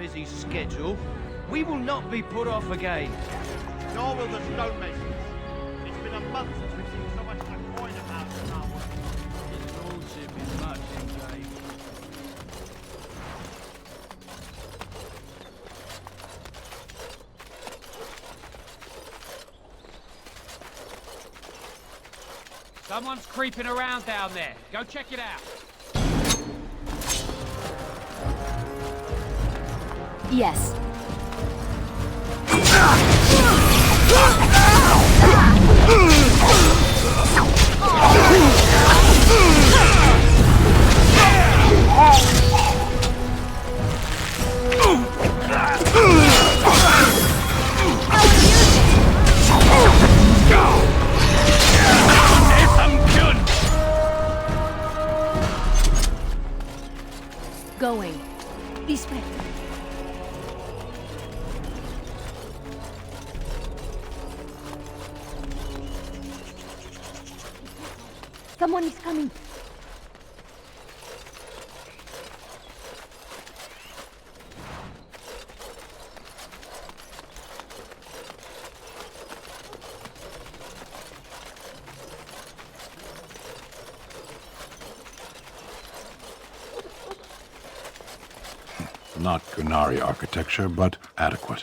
busy schedule, we will not be put off again. Nor will the stonemasons. It's been a month since we've seen so much as a coin about in our work. His lordship is much engaged. Someone's creeping around down there. Go check it out. Yes. Going. This way. Someone is coming. Not Gunari architecture, but adequate.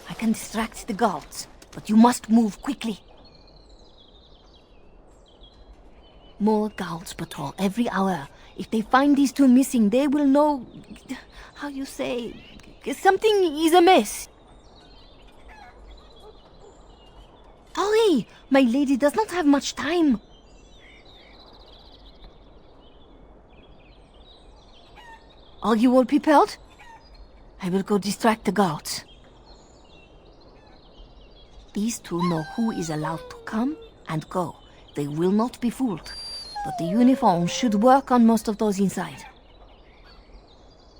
I can distract the guards, but you must move quickly. More guards patrol every hour. If they find these two missing, they will know... how you say... something is amiss. Hurry! My lady does not have much time. Are you all prepared? I will go distract the guards. These two know who is allowed to come and go. They will not be fooled. But the uniform should work on most of those inside.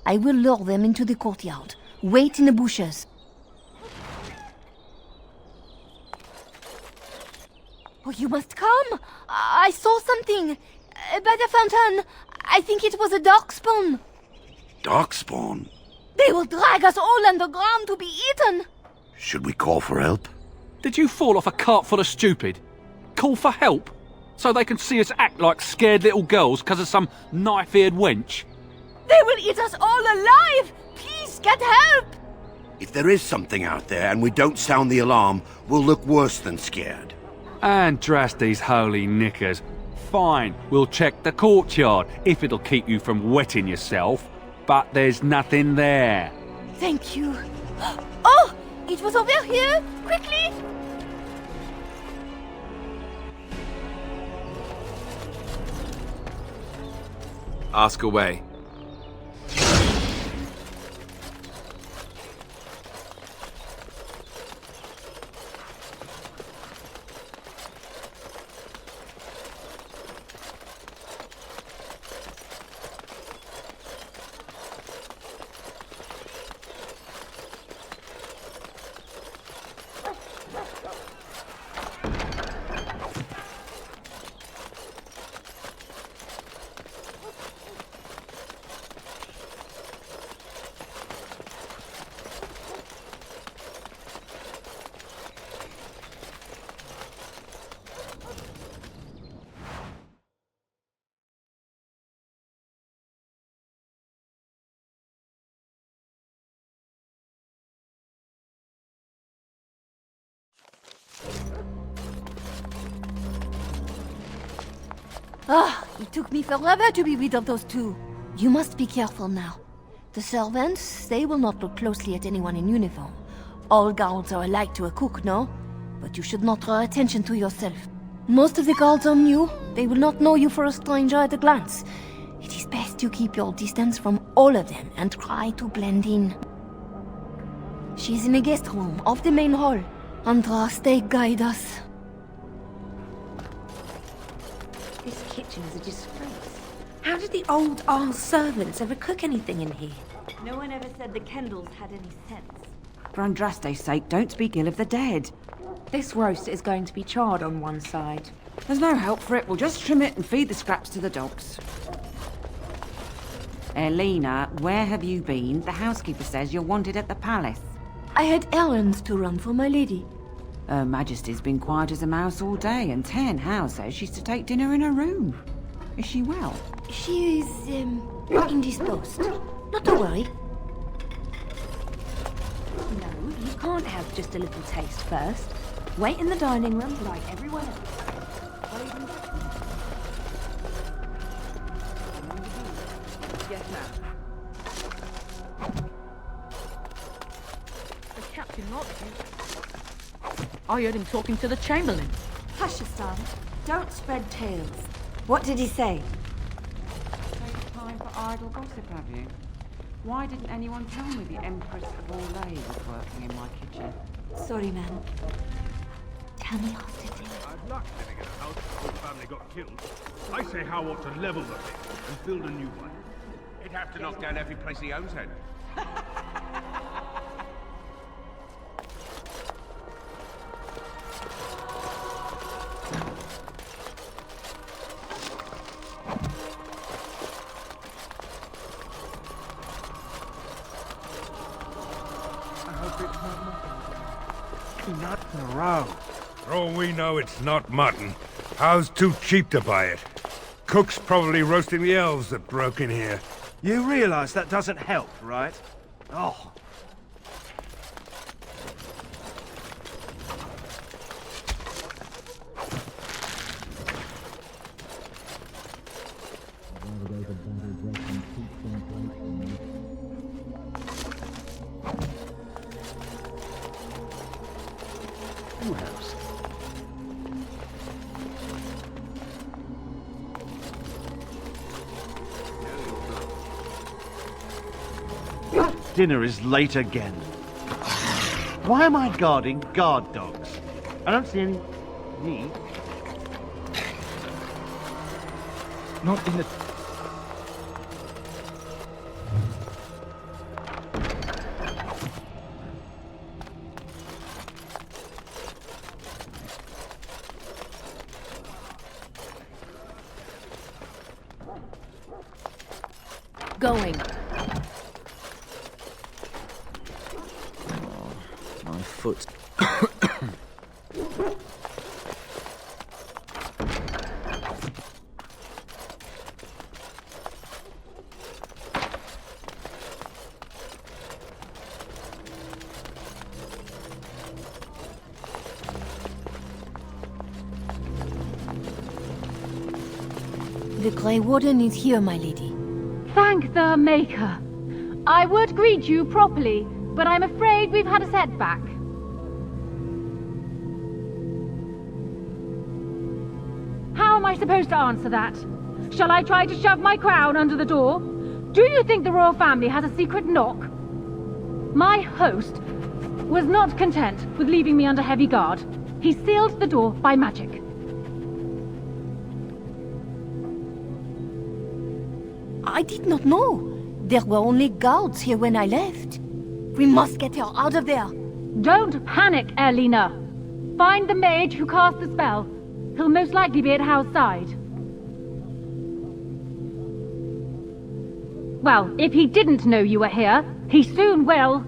I will lure them into the courtyard. Wait in the bushes. Oh, you must come! I saw something! By the fountain! I think it was a darkspawn! Darkspawn? They will drag us all underground to be eaten! Should we call for help? Did you fall off a cart full of stupid? Call for help? So they can see us act like scared little girls because of some knife-eared wench? They will eat us all alive! Please get help! If there is something out there and we don't sound the alarm, we'll look worse than scared. And drast these holy knickers. Fine, we'll check the courtyard if it'll keep you from wetting yourself. But there's nothing there. Thank you. Oh! It was over here! Quickly! Ask away. Ah, it took me forever to be rid of those two. You must be careful now. The servants, they will not look closely at anyone in uniform. All guards are alike to a cook, no? But you should not draw attention to yourself. Most of the guards are new. They will not know you for a stranger at a glance. It is best you keep your distance from all of them and try to blend in. She's in a guest room off the main hall. Andraste, guide us. This kitchen is a disgrace. How did the old Arl servants ever cook anything in here? No one ever said the Kendalls had any sense. For Andraste's sake, don't speak ill of the dead. This roast is going to be charred on one side. There's no help for it. We'll just trim it and feed the scraps to the dogs. Elena, where have you been? The housekeeper says you're wanted at the palace. I had errands to run for my lady. Her Majesty's been quiet as a mouse all day, and Ten How says she's to take dinner in her room. Is she well? She is, indisposed. Not to worry. No, you can't have just a little taste first. Wait in the dining room like everyone else. Yes, ma'am. The captain locked you. I heard him talking to the chamberlain. Hush, son. Don't spread tales. What did he say? Take time for idle gossip, have you? Why didn't anyone tell me the Empress of Orlais was working in my kitchen? Sorry, ma'am. Tell me after dinner. I'd luck living in a house where the whole family got killed. I say How ought to level the place and build a new one. He'd have to knock down every place he owns then. Not in a row. For all we know, it's not mutton. How's too cheap to buy it? Cook's probably roasting the elves that broke in here. You realize that doesn't help, right? Oh. Dinner is late again. Why am I guarding guard dogs? I don't see any need. Not in the... Going. My foot. The Grey Warden is here, my lady. Thank the Maker. I would greet you properly, but I'm afraid we've had a setback. How am I supposed to answer that? Shall I try to shove my crown under the door? Do you think the royal family has a secret knock? My host was not content with leaving me under heavy guard. He sealed the door by magic. I did not know. There were only guards here when I left. We must get her out of there. Don't panic, Elena. Find the mage who cast the spell. He'll most likely be at Hal's side. Well, if he didn't know you were here, he soon will.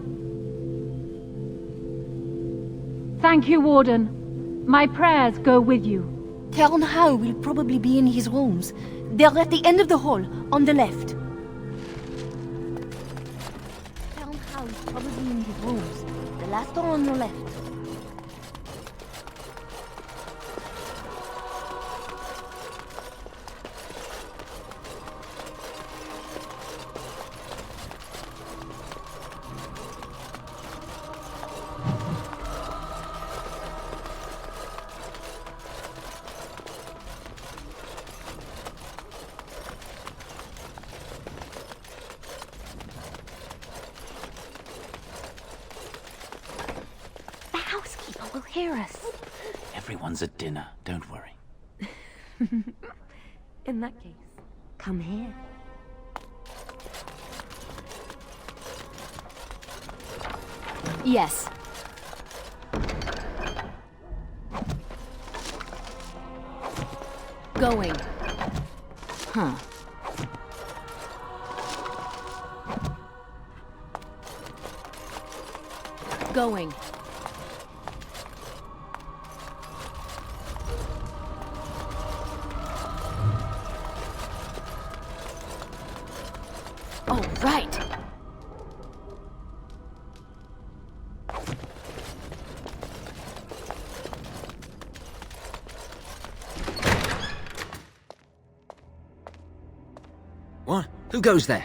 Thank you, Warden. My prayers go with you. Tern How will probably be in his rooms. They're at the end of the hall, on the left. Tern How is probably in his rooms. The last door on your left. will hear us. Everyone's at dinner, don't worry. In that case, come here. Yes. Going. Huh. Going. Oh, right. What? Who goes there?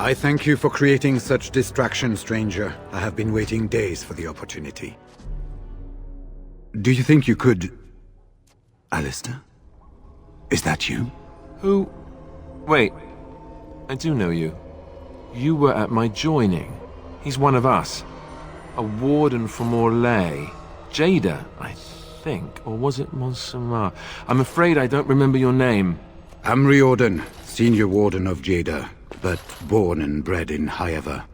I thank you for creating such distraction, stranger. I have been waiting days for the opportunity. Do you think you could... Alistair? Is that you? Who? Wait. I do know you. You were at my joining. He's one of us. A warden from Orlais. Jada, I think. Or was it Montsemar? I'm afraid I don't remember your name. I'm Riordan, senior warden of Jada, but born and bred in Highever,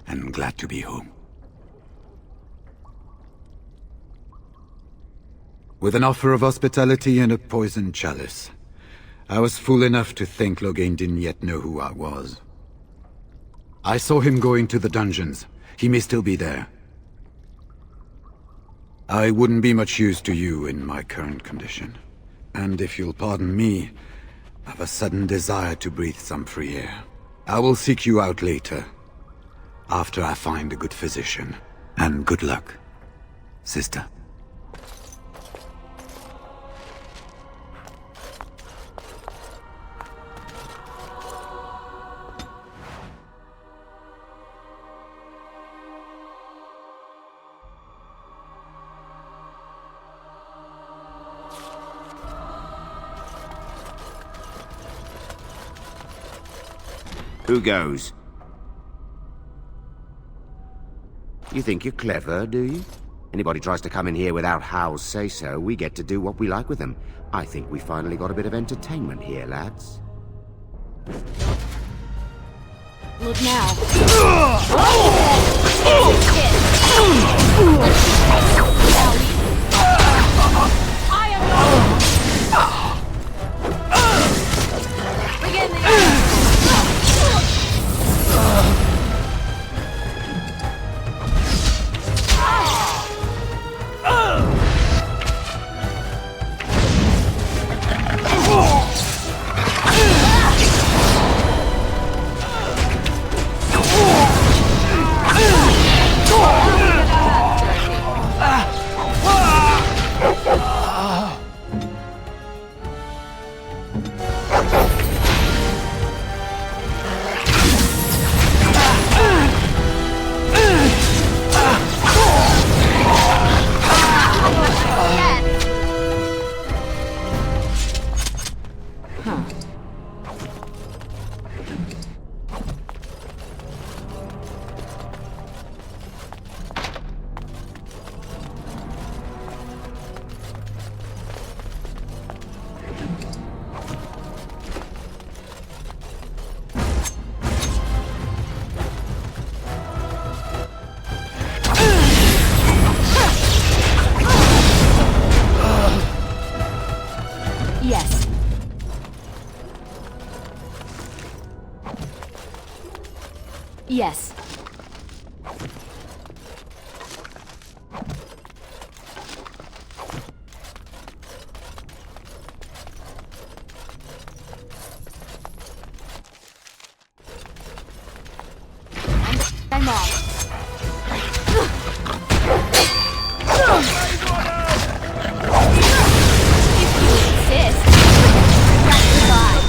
and glad to be home. With an offer of hospitality and a poisoned chalice. I was fool enough to think Loghain didn't yet know who I was. I saw him go into the dungeons. He may still be there. I wouldn't be much use to you in my current condition. And if you'll pardon me, I've a sudden desire to breathe some free air. I will seek you out later, after I find a good physician. And good luck, sister. Who goes? You think you're clever, do you? Anybody tries to come in here without Hal's say-so, we get to do what we like with them. I think we finally got a bit of entertainment here, lads. Look now. I am not... Begin the... Yes. I'm off. If you insist. Goodbye.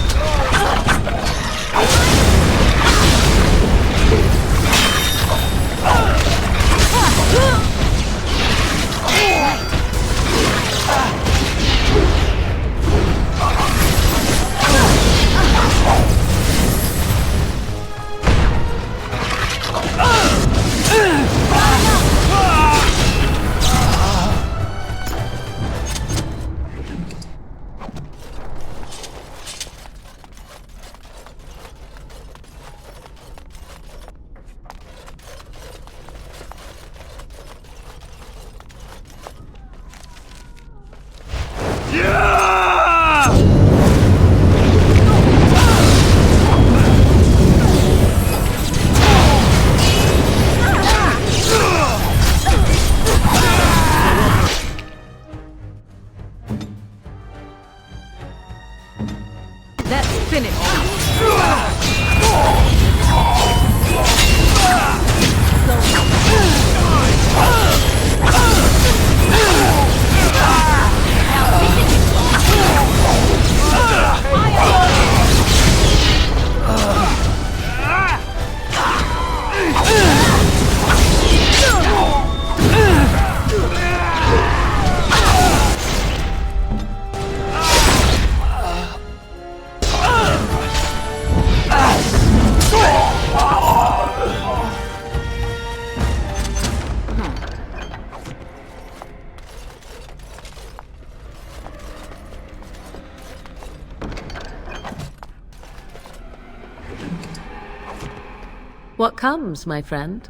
What comes, my friend?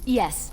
Yes.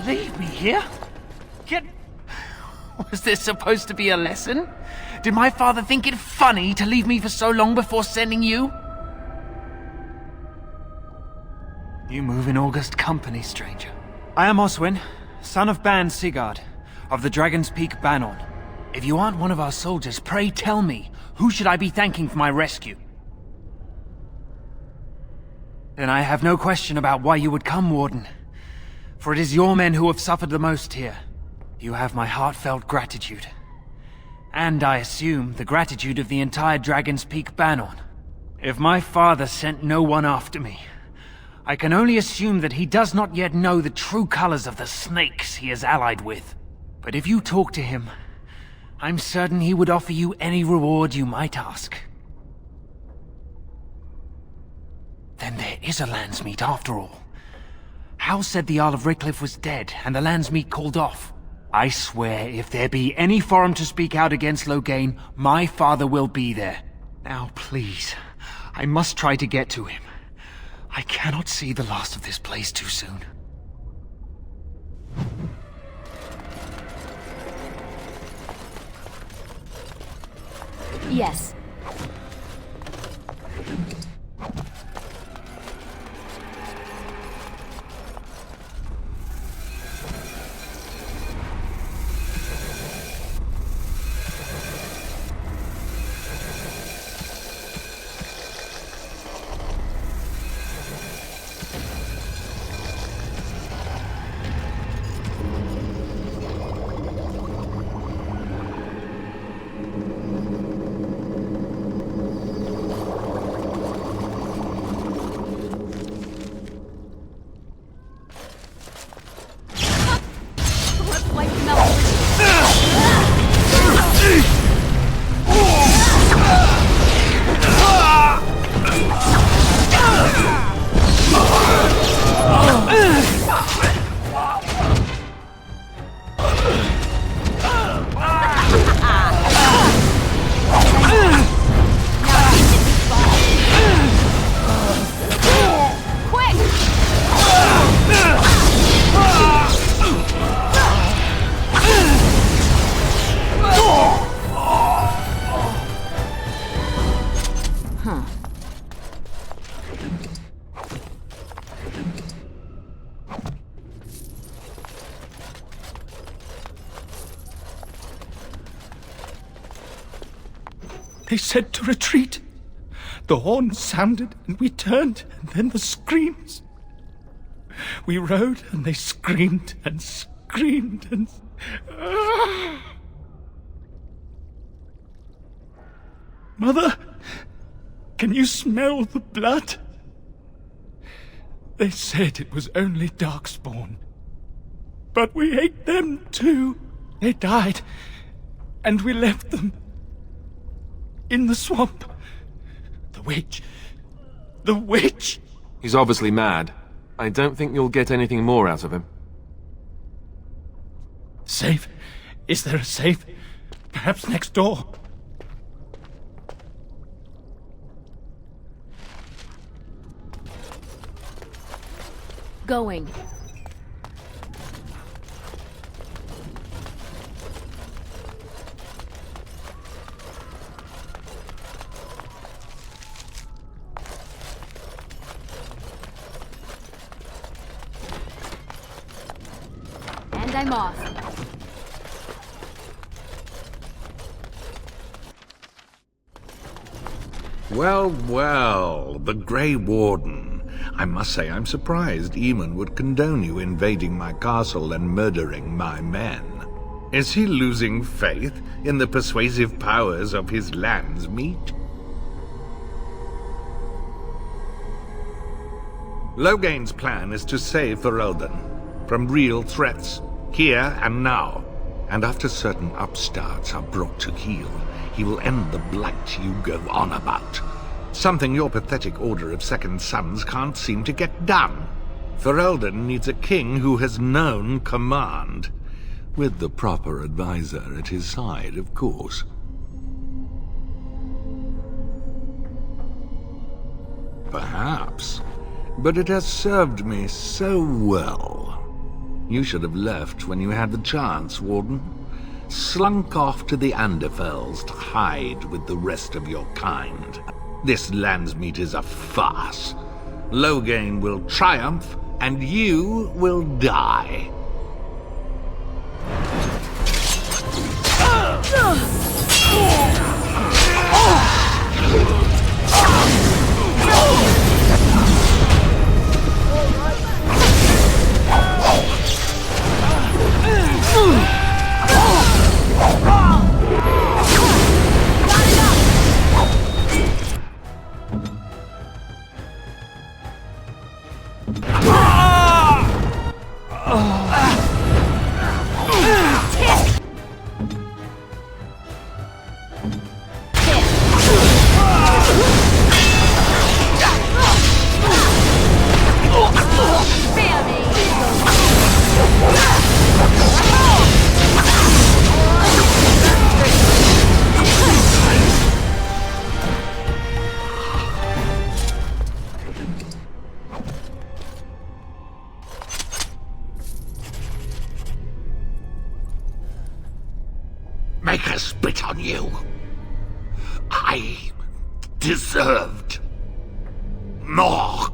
Leave me here? Was this supposed to be a lesson? Did my father think it funny to leave me for so long before sending you? You move in august company, stranger. I am Oswin, son of Ban Sigurd, of the Dragon's Peak Banon. If you aren't one of our soldiers, pray tell me, who should I be thanking for my rescue? Then I have no question about why you would come, Warden. For it is your men who have suffered the most here. You have my heartfelt gratitude. And I assume the gratitude of the entire Dragon's Peak Banon. If my father sent no one after me, I can only assume that he does not yet know the true colors of the snakes he is allied with. But if you talk to him, I'm certain he would offer you any reward you might ask. Then there is a Landsmeet after all. Hal said the Isle of Redcliffe was dead, and the Landsmeet called off. I swear, if there be any forum to speak out against Loghain, my father will be there. Now, please, I must try to get to him. I cannot see the last of this place too soon. Yes. They said to retreat. The horn sounded, and we turned, and then the screams. We rode, and they screamed, and screamed, and... Mother, can you smell the blood? They said it was only Darkspawn. But we ate them too. They died, and we left them. In the swamp. The witch. The witch! He's obviously mad. I don't think you'll get anything more out of him. Safe? Is there a safe? Perhaps next door? Going. And I'm off. Well, well, the Grey Warden. I must say I'm surprised Eamon would condone you invading my castle and murdering my men. Is he losing faith in the persuasive powers of his lamb's meat? Loghain's plan is to save Ferelden from real threats, here and now. And after certain upstarts are brought to heel, he will end the blight you go on about. Something your pathetic Order of Second Sons can't seem to get done. Ferelden needs a king who has known command. With the proper advisor at his side, of course. Perhaps. But it has served me so well. You should have left when you had the chance, Warden. Slunk off to the Anderfells to hide with the rest of your kind. This landsmeet is a farce. Loghain will triumph, and you will die. Make her spit on you. I deserved more.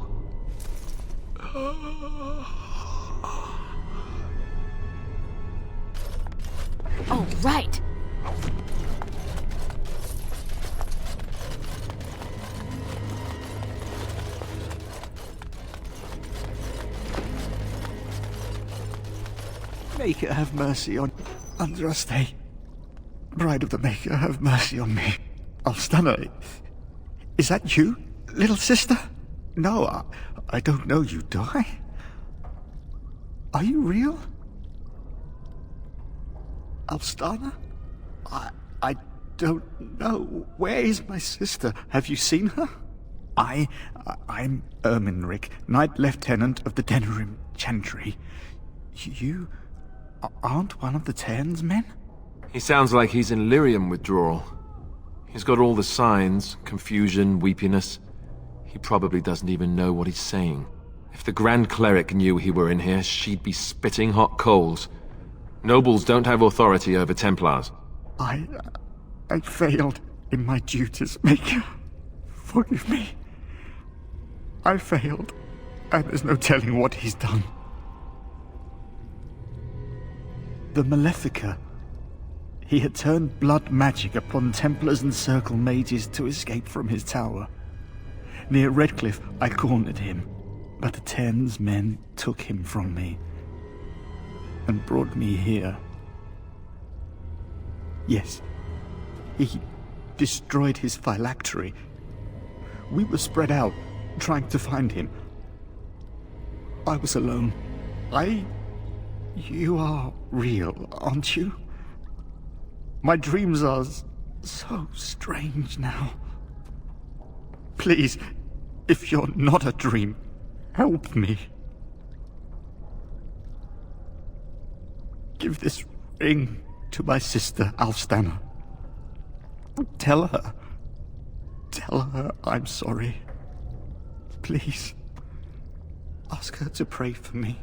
Oh, right. Maker, have mercy on Unrest. Bride of the Maker, have mercy on me. Alstana, is that you, little sister? No, I don't know you, do I? Are you real? Alstana? I don't know. Where is my sister? Have you seen her? I'm Erminric, Knight Lieutenant of the Denerim Chantry. You aren't one of the Tairn's men? He sounds like he's in lyrium withdrawal. He's got all the signs, confusion, weepiness. He probably doesn't even know what he's saying. If the Grand Cleric knew he were in here, she'd be spitting hot coals. Nobles don't have authority over Templars. I failed in my duties, Maker. Forgive me. I failed, and there's no telling what he's done. The Malefica. He had turned blood magic upon Templars and Circle mages to escape from his tower. Near Redcliffe, I cornered him, but the Tairn's men took him from me and brought me here. Yes, he destroyed his phylactery. We were spread out, trying to find him. I was alone. You are real, aren't you? My dreams are so strange now. Please, if you're not a dream, help me. Give this ring to my sister, Alstana. Tell her I'm sorry. Please, ask her to pray for me.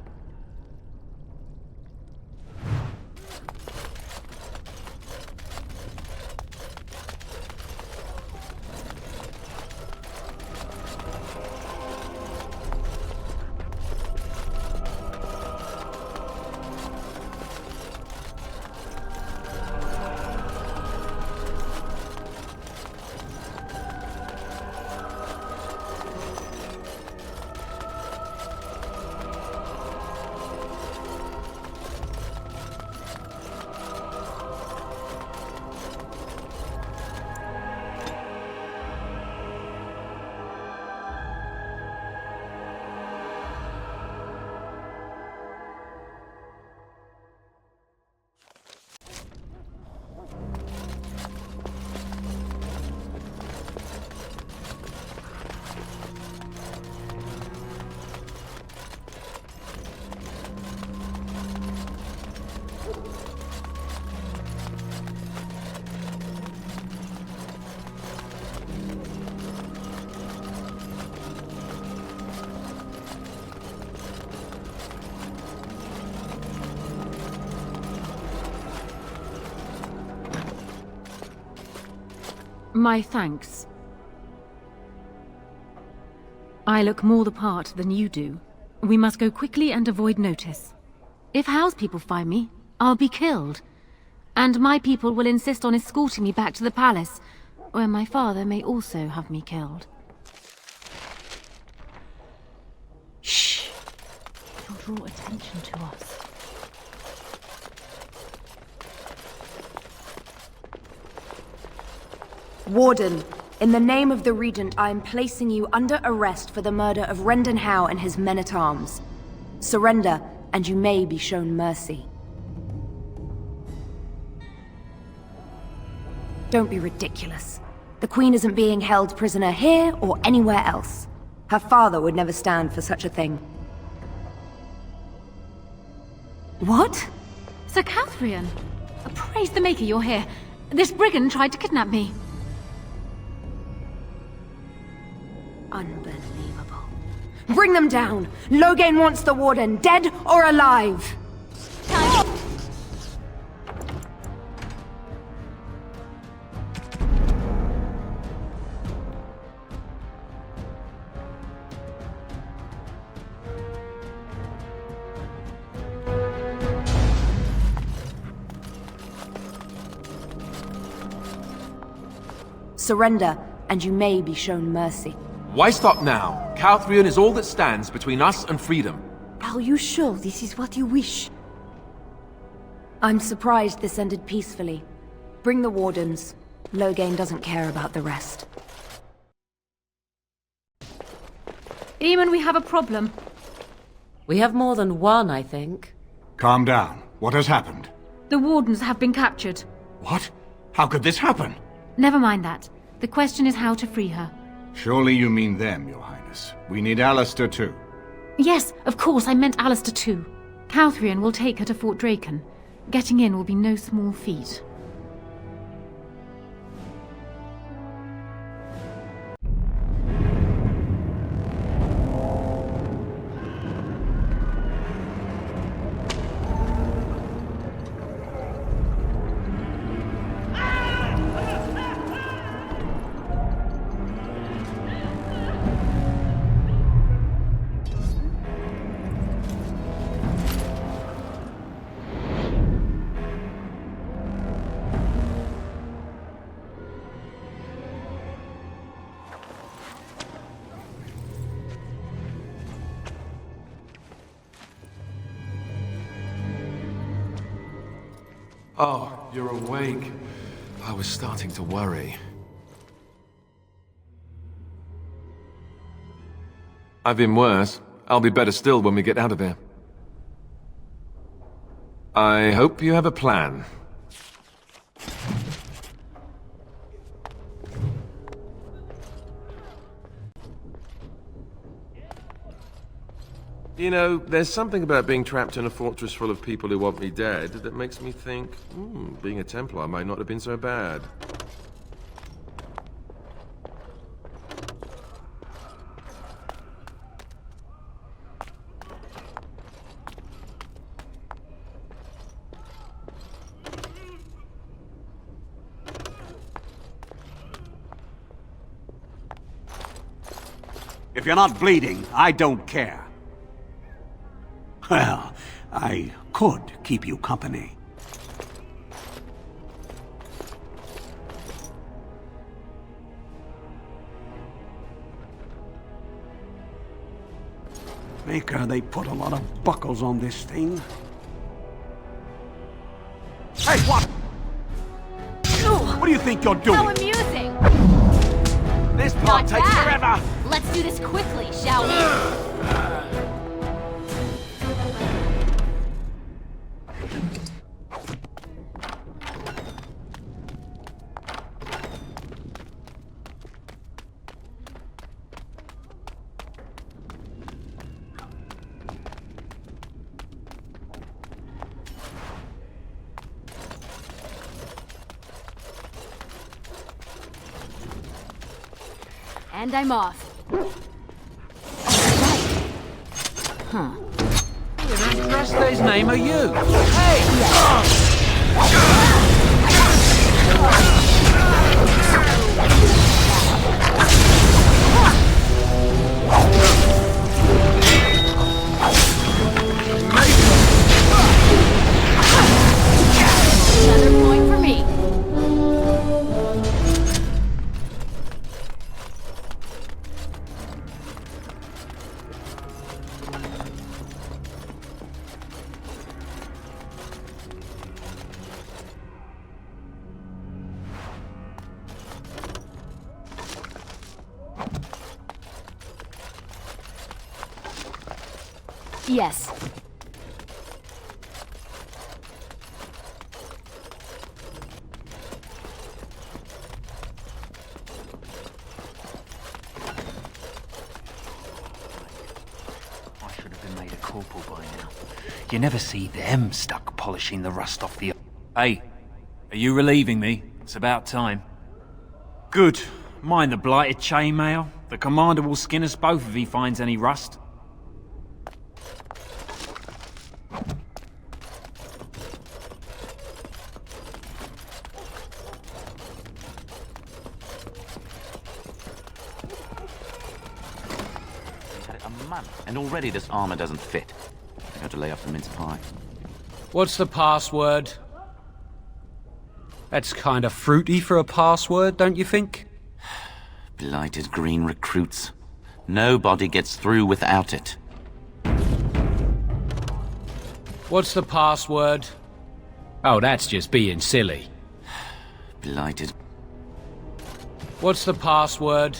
My thanks. I look more the part than you do. We must go quickly and avoid notice. If Howe's people find me, I'll be killed. And my people will insist on escorting me back to the palace, where my father may also have me killed. Shh! It'll draw attention to us. Warden, in the name of the Regent, I am placing you under arrest for the murder of Rendon Howe and his men-at-arms. Surrender, and you may be shown mercy. Don't be ridiculous. The Queen isn't being held prisoner here or anywhere else. Her father would never stand for such a thing. What? Sir Catherine! Praise the Maker you're here. This brigand tried to kidnap me. Unbelievable. Bring them down! Loghain wants the Warden, dead or alive! Surrender, and you may be shown mercy. Why stop now? Calthrion is all that stands between us and freedom. Are you sure this is what you wish? I'm surprised this ended peacefully. Bring the Wardens. Loghain doesn't care about the rest. Eamon, we have a problem. We have more than one, I think. Calm down. What has happened? The Wardens have been captured. What? How could this happen? Never mind that. The question is how to free her. Surely you mean them, Your Highness. We need Alistair too. Yes, of course, I meant Alistair too. Calthrion will take her to Fort Draken. Getting in will be no small feat. Oh, you're awake. I was starting to worry. I've been worse. I'll be better still when we get out of here. I hope you have a plan. You know, there's something about being trapped in a fortress full of people who want me dead that makes me think, being a Templar might not have been so bad. If you're not bleeding, I don't care. Well, I could keep you company. Maker, they put a lot of buckles on this thing. Hey, what? What do you think you're doing? How amusing! This part takes forever! Let's do this quickly, shall we? And I'm off. Huh. In Andreste's name are you? Hey! Yes. I should have been made a corporal by now. You never see them stuck polishing the rust off the... Hey, are you relieving me? It's about time. Good. Mind the blighted chainmail. The commander will skin us both if he finds any rust. We've had it a month, and already this armor doesn't fit. I have to lay off the mince pie. What's the password? That's kind of fruity for a password, don't you think? Blighted green recruits. Nobody gets through without it. What's the password? Oh, that's just being silly. Blighted. What's the password?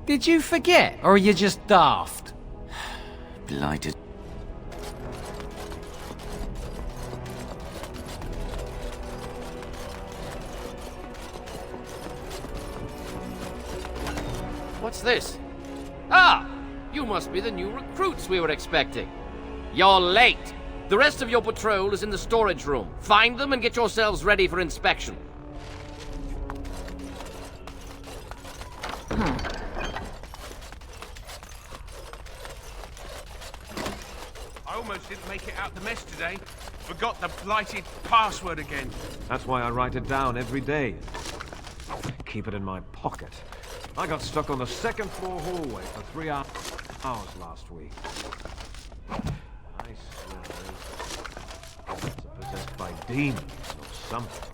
Did you forget, or are you just daft? Blighted. What's this? Ah! You must be the new recruits we were expecting. You're late. The rest of your patrol is in the storage room. Find them and get yourselves ready for inspection. I almost didn't make it out the mess today. Forgot the blighted password again. That's why I write it down every day. Keep it in my pocket. I got stuck on the second floor hallway for 3 hours last week. I swear those are possessed by demons or something.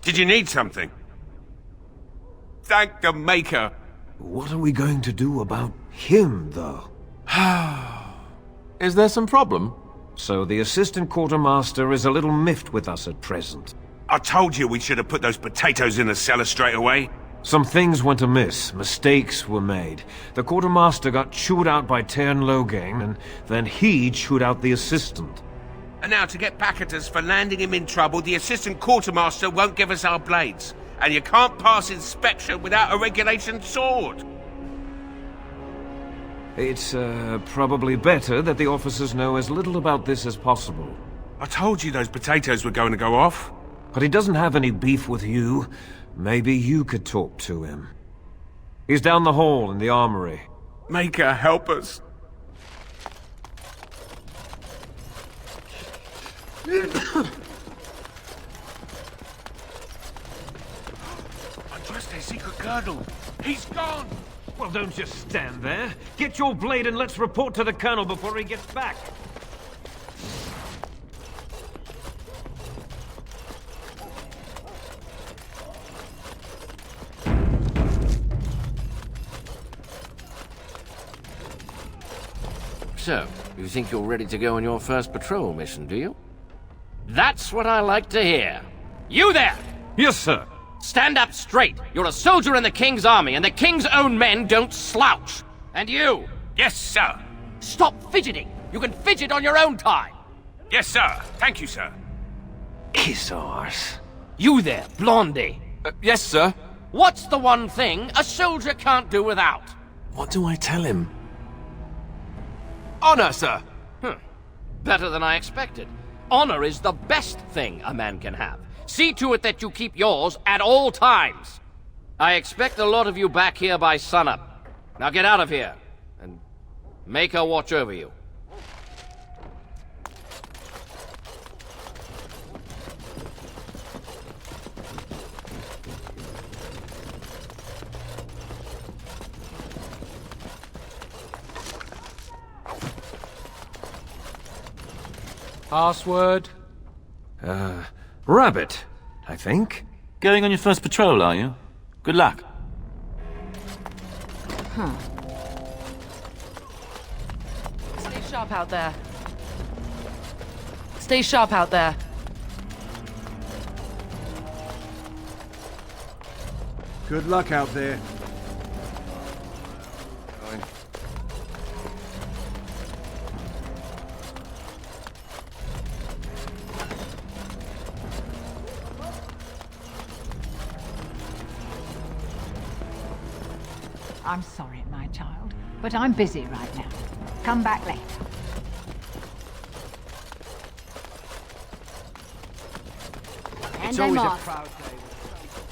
Did you need something? Thank the Maker. What are we going to do about him, though? Is there some problem? So the assistant quartermaster is a little miffed with us at present. I told you we should have put those potatoes in the cellar straight away. Some things went amiss. Mistakes were made. The quartermaster got chewed out by Tern Logain, and then he chewed out the assistant. And now to get back at us for landing him in trouble, the assistant quartermaster won't give us our blades. And you can't pass inspection without a regulation sword. It's probably better that the officers know as little about this as possible. I told you those potatoes were going to go off. But he doesn't have any beef with you. Maybe you could talk to him. He's down the hall in the armory. Maker, help us. Unrest, secret colonel. He's gone. Well, don't just stand there. Get your blade and let's report to the colonel before he gets back. So, you think you're ready to go on your first patrol mission, do you? That's what I like to hear. You there! Yes, sir. Stand up straight. You're a soldier in the King's army, and the King's own men don't slouch. And you? Yes, sir. Stop fidgeting. You can fidget on your own time. Yes, sir. Thank you, sir. Kiss ours. You there, Blondie. Yes, sir. What's the one thing a soldier can't do without? What do I tell him? Honor, sir. Better than I expected. Honor is the best thing a man can have. See to it that you keep yours at all times. I expect a lot of you back here by sunup. Now get out of here, and make her watch over you. Password? Rabbit, I think. Going on your first patrol, are you? Good luck. Stay sharp out there. Stay sharp out there. Good luck out there. I'm sorry, my child, but I'm busy right now. Come back later. And It's I'm always a off. proud day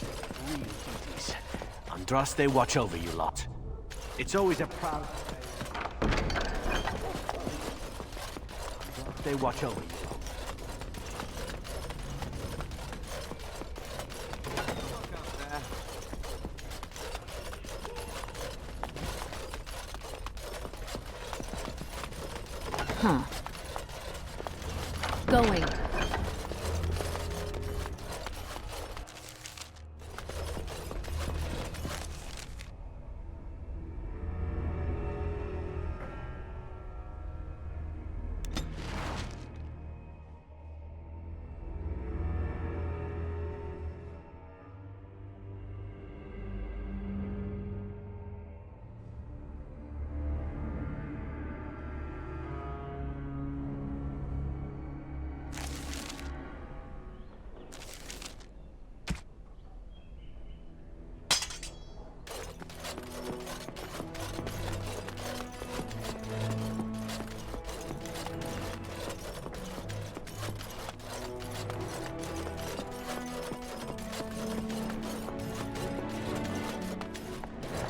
with real duties. Unrest, they watch over you lot. It's always a proud day. They watch over you. Huh. Going.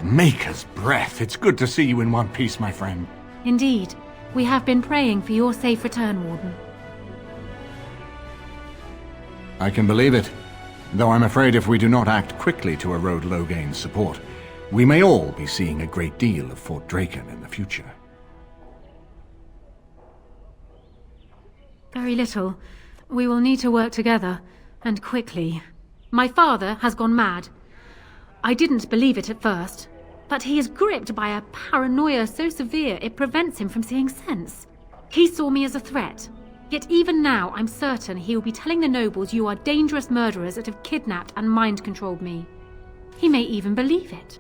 Maker's breath. It's good to see you in one piece, my friend. Indeed. We have been praying for your safe return, Warden. I can believe it. Though I'm afraid if we do not act quickly to erode Loghain's support, we may all be seeing a great deal of Fort Draken in the future. Very little. We will need to work together, and quickly. My father has gone mad. I didn't believe it at first, but he is gripped by a paranoia so severe it prevents him from seeing sense. He saw me as a threat, yet even now I'm certain he will be telling the nobles you are dangerous murderers that have kidnapped and mind-controlled me. He may even believe it.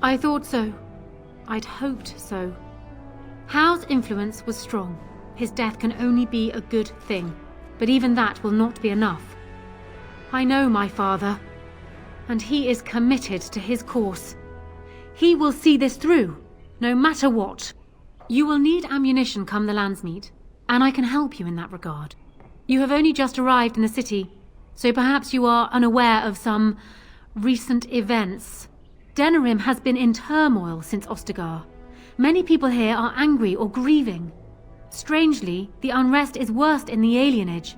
I thought so. I'd hoped so. Howe's influence was strong. His death can only be a good thing, but even that will not be enough. I know my father, and he is committed to his course. He will see this through, no matter what. You will need ammunition come the Landsmeet, and I can help you in that regard. You have only just arrived in the city, so perhaps you are unaware of some recent events. Denerim has been in turmoil since Ostagar. Many people here are angry or grieving. Strangely, the unrest is worst in the Alienage.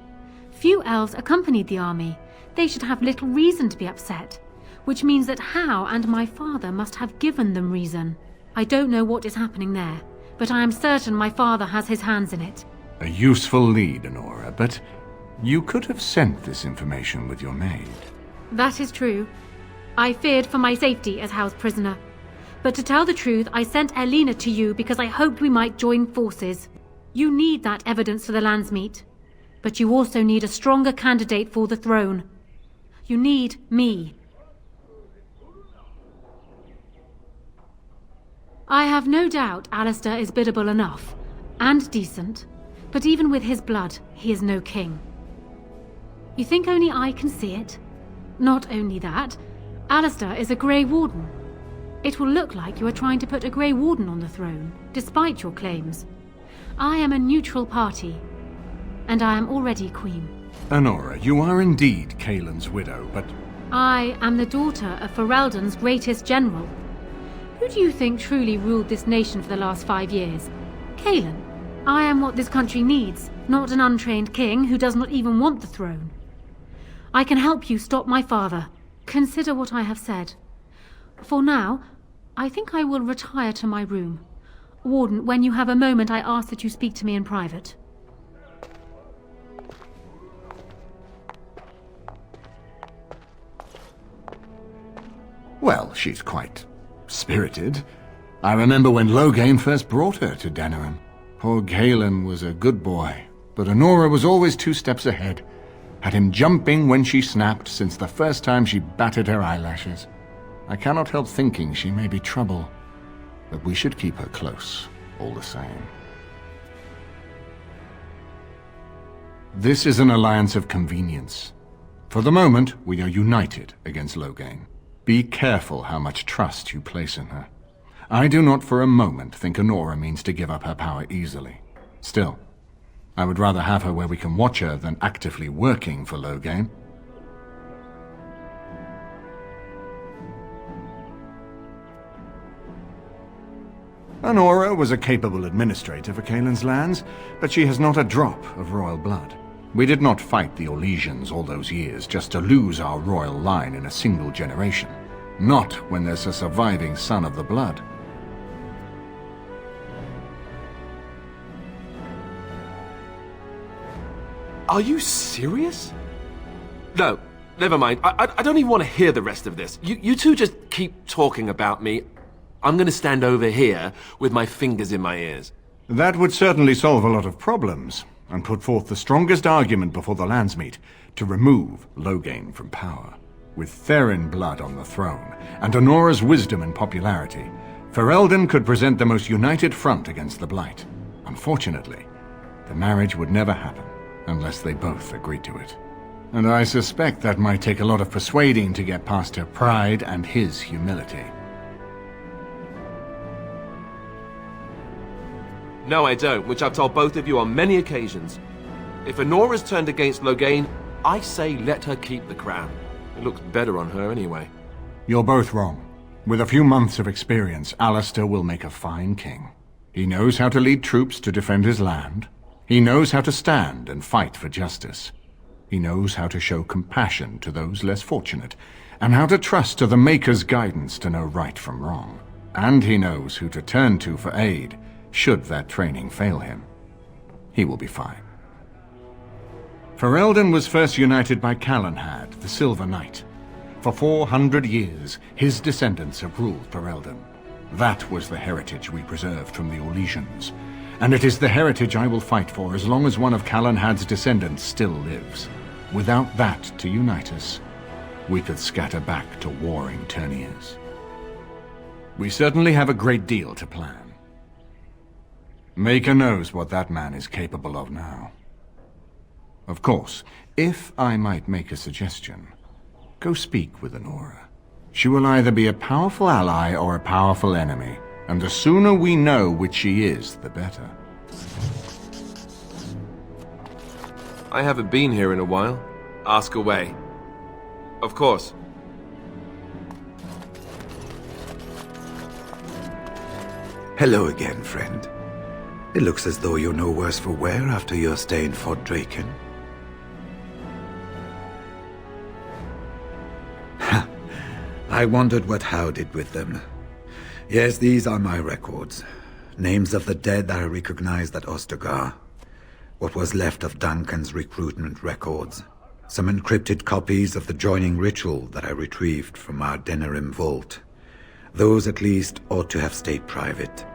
Few elves accompanied the army. They should have little reason to be upset, which means that Hao and my father must have given them reason. I don't know what is happening there, but I am certain my father has his hands in it. A useful lead, Honora, but you could have sent this information with your maid. That is true. I feared for my safety as Hao's prisoner. But to tell the truth, I sent Elena to you because I hoped we might join forces. You need that evidence for the Landsmeet, but you also need a stronger candidate for the throne. You need me. I have no doubt Alistair is biddable enough, and decent, but even with his blood, he is no king. You think only I can see it? Not only that, Alistair is a Grey Warden. It will look like you are trying to put a Grey Warden on the throne, despite your claims. I am a neutral party, and I am already queen. Honora, you are indeed Kaelin's widow, but... I am the daughter of Ferelden's greatest general. Who do you think truly ruled this nation for the last 5 years? Kaelin. I am what this country needs, not an untrained king who does not even want the throne. I can help you stop my father. Consider what I have said. For now, I think I will retire to my room. Warden, when you have a moment, I ask that you speak to me in private. Well, she's quite spirited. I remember when Loghain first brought her to Denerim. Poor Kaelin was a good boy, but Honora was always 2 steps ahead. had him jumping when she snapped since the first time she batted her eyelashes. I cannot help thinking she may be trouble, but we should keep her close, all the same. This is an alliance of convenience. For the moment, we are united against Loghain. Be careful how much trust you place in her. I do not for a moment think Honora means to give up her power easily. Still, I would rather have her where we can watch her than actively working for Loghain. Honora was a capable administrator for Kaelin's lands, but she has not a drop of royal blood. We did not fight the Orlesians all those years just to lose our royal line in a single generation. Not when there's a surviving son of the blood. Are you serious? No, never mind. I don't even want to hear the rest of this. You two just keep talking about me. I'm going to stand over here with my fingers in my ears. That would certainly solve a lot of problems, and put forth the strongest argument before the lands meet to remove Loghain from power. With Therin blood on the throne, and Honora's wisdom and popularity, Ferelden could present the most united front against the Blight. Unfortunately, the marriage would never happen unless they both agreed to it. And I suspect that might take a lot of persuading to get past her pride and his humility. No, I don't, which I've told both of you on many occasions. If Honora's turned against Loghain, I say let her keep the crown. It looks better on her anyway. You're both wrong. With a few months of experience, Alistair will make a fine king. He knows how to lead troops to defend his land. He knows how to stand and fight for justice. He knows how to show compassion to those less fortunate, and how to trust to the Maker's guidance to know right from wrong. And he knows who to turn to for aid, should that training fail him. He will be fine. Ferelden was first united by Calenhad, the Silver Knight. For 400 years, his descendants have ruled Ferelden. That was the heritage we preserved from the Orlesians, and it is the heritage I will fight for as long as one of Calenhad's descendants still lives. Without that to unite us, we could scatter back to warring Terniers. We certainly have a great deal to plan. Maker knows what that man is capable of now. Of course, if I might make a suggestion, go speak with Honora. She will either be a powerful ally or a powerful enemy, and the sooner we know which she is, the better. I haven't been here in a while. Ask away. Of course. Hello again, friend. It looks as though you're no worse for wear after your stay in Fort Draken. I wondered what Howe did with them. Yes, these are my records. Names of the dead I recognized at Ostergar. What was left of Duncan's recruitment records. Some encrypted copies of the joining ritual that I retrieved from our Denerim vault. Those at least ought to have stayed private.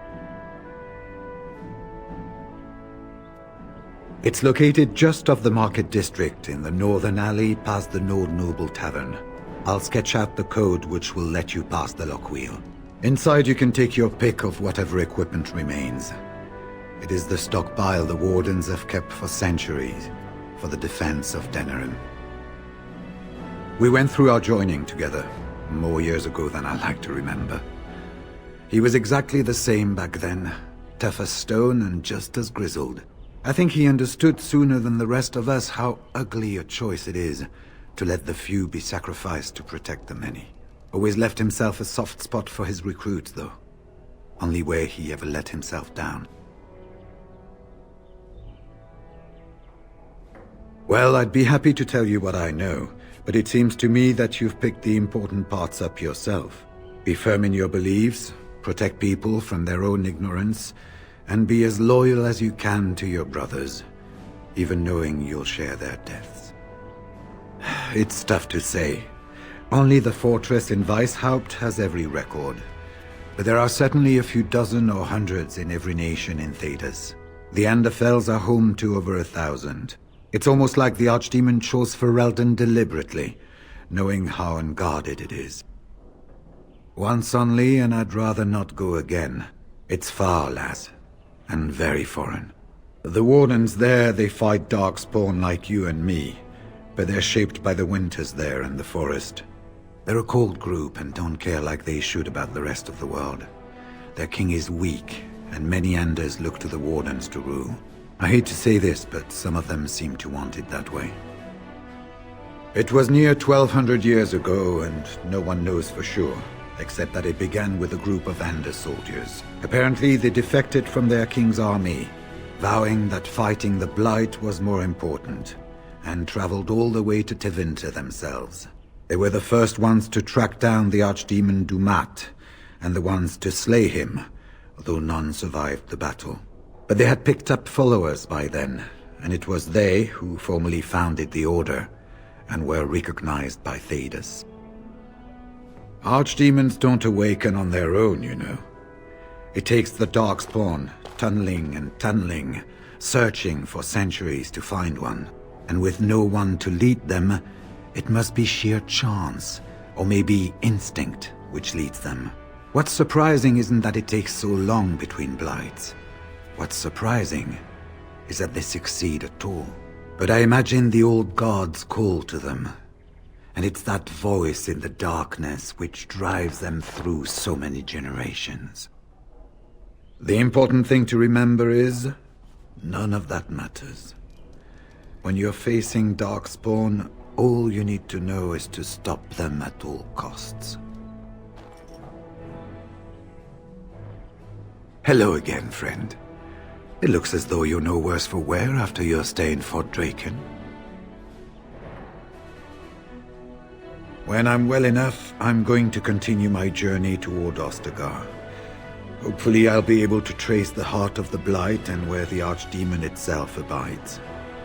It's located just off the Market District in the northern alley past the Nord Noble Tavern. I'll sketch out the code which will let you pass the lock wheel. Inside you can take your pick of whatever equipment remains. It is the stockpile the Wardens have kept for centuries for the defense of Denerim. We went through our joining together, more years ago than I like to remember. He was exactly the same back then, tough as stone and just as grizzled. I think he understood sooner than the rest of us how ugly a choice it is to let the few be sacrificed to protect the many. Always left himself a soft spot for his recruits, though. Only way he ever let himself down. Well, I'd be happy to tell you what I know, but it seems to me that you've picked the important parts up yourself. Be firm in your beliefs, protect people from their own ignorance, and be as loyal as you can to your brothers, even knowing you'll share their deaths. It's tough to say. Only the fortress in Weishaupt has every record, but there are certainly a few dozen or hundreds in every nation in Thedas. The Anderfells are home to over 1,000. It's almost like the Archdemon chose Ferelden deliberately, knowing how unguarded it is. Once only, and I'd rather not go again. It's far, lass, and very foreign. The Wardens there, they fight Darkspawn like you and me, but they're shaped by the winters there and the forest. They're a cold group and don't care like they should about the rest of the world. Their king is weak, and many Enders look to the Wardens to rule. I hate to say this, but some of them seem to want it that way. It was near 1200 years ago, and no one knows for sure, except that it began with a group of Ender soldiers. Apparently they defected from their king's army, vowing that fighting the Blight was more important, and traveled all the way to Tevinter themselves. They were the first ones to track down the Archdemon Dumat, and the ones to slay him, although none survived the battle. But they had picked up followers by then, and it was they who formally founded the Order, and were recognized by Thedas. Archdemons don't awaken on their own, you know. It takes the Darkspawn, tunneling and tunneling, searching for centuries to find one. And with no one to lead them, it must be sheer chance, or maybe instinct, which leads them. What's surprising isn't that it takes so long between Blights. What's surprising is that they succeed at all. But I imagine the old gods call to them, and it's that voice in the darkness which drives them through so many generations. The important thing to remember is, none of that matters. When you're facing Darkspawn, all you need to know is to stop them at all costs. Hello again, friend. It looks as though you're no worse for wear after your stay in Fort Draken. When I'm well enough, I'm going to continue my journey toward Ostagar. Hopefully I'll be able to trace the heart of the Blight and where the Archdemon itself abides.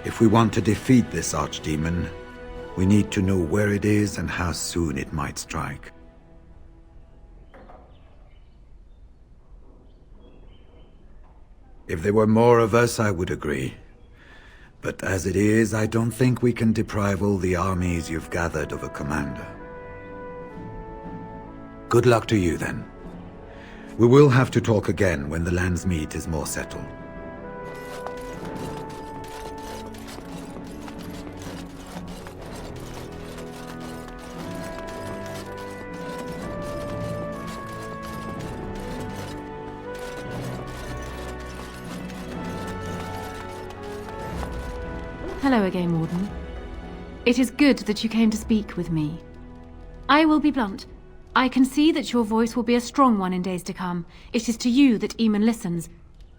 If we want to defeat this Archdemon, we need to know where it is and how soon it might strike. If there were more of us, I would agree. But as it is, I don't think we can deprive all the armies you've gathered of a commander. Good luck to you, then. We will have to talk again when the Landsmeet is more settled. Hello again, Warden. It is good that you came to speak with me. I will be blunt. I can see that your voice will be a strong one in days to come. It is to you that Eamon listens,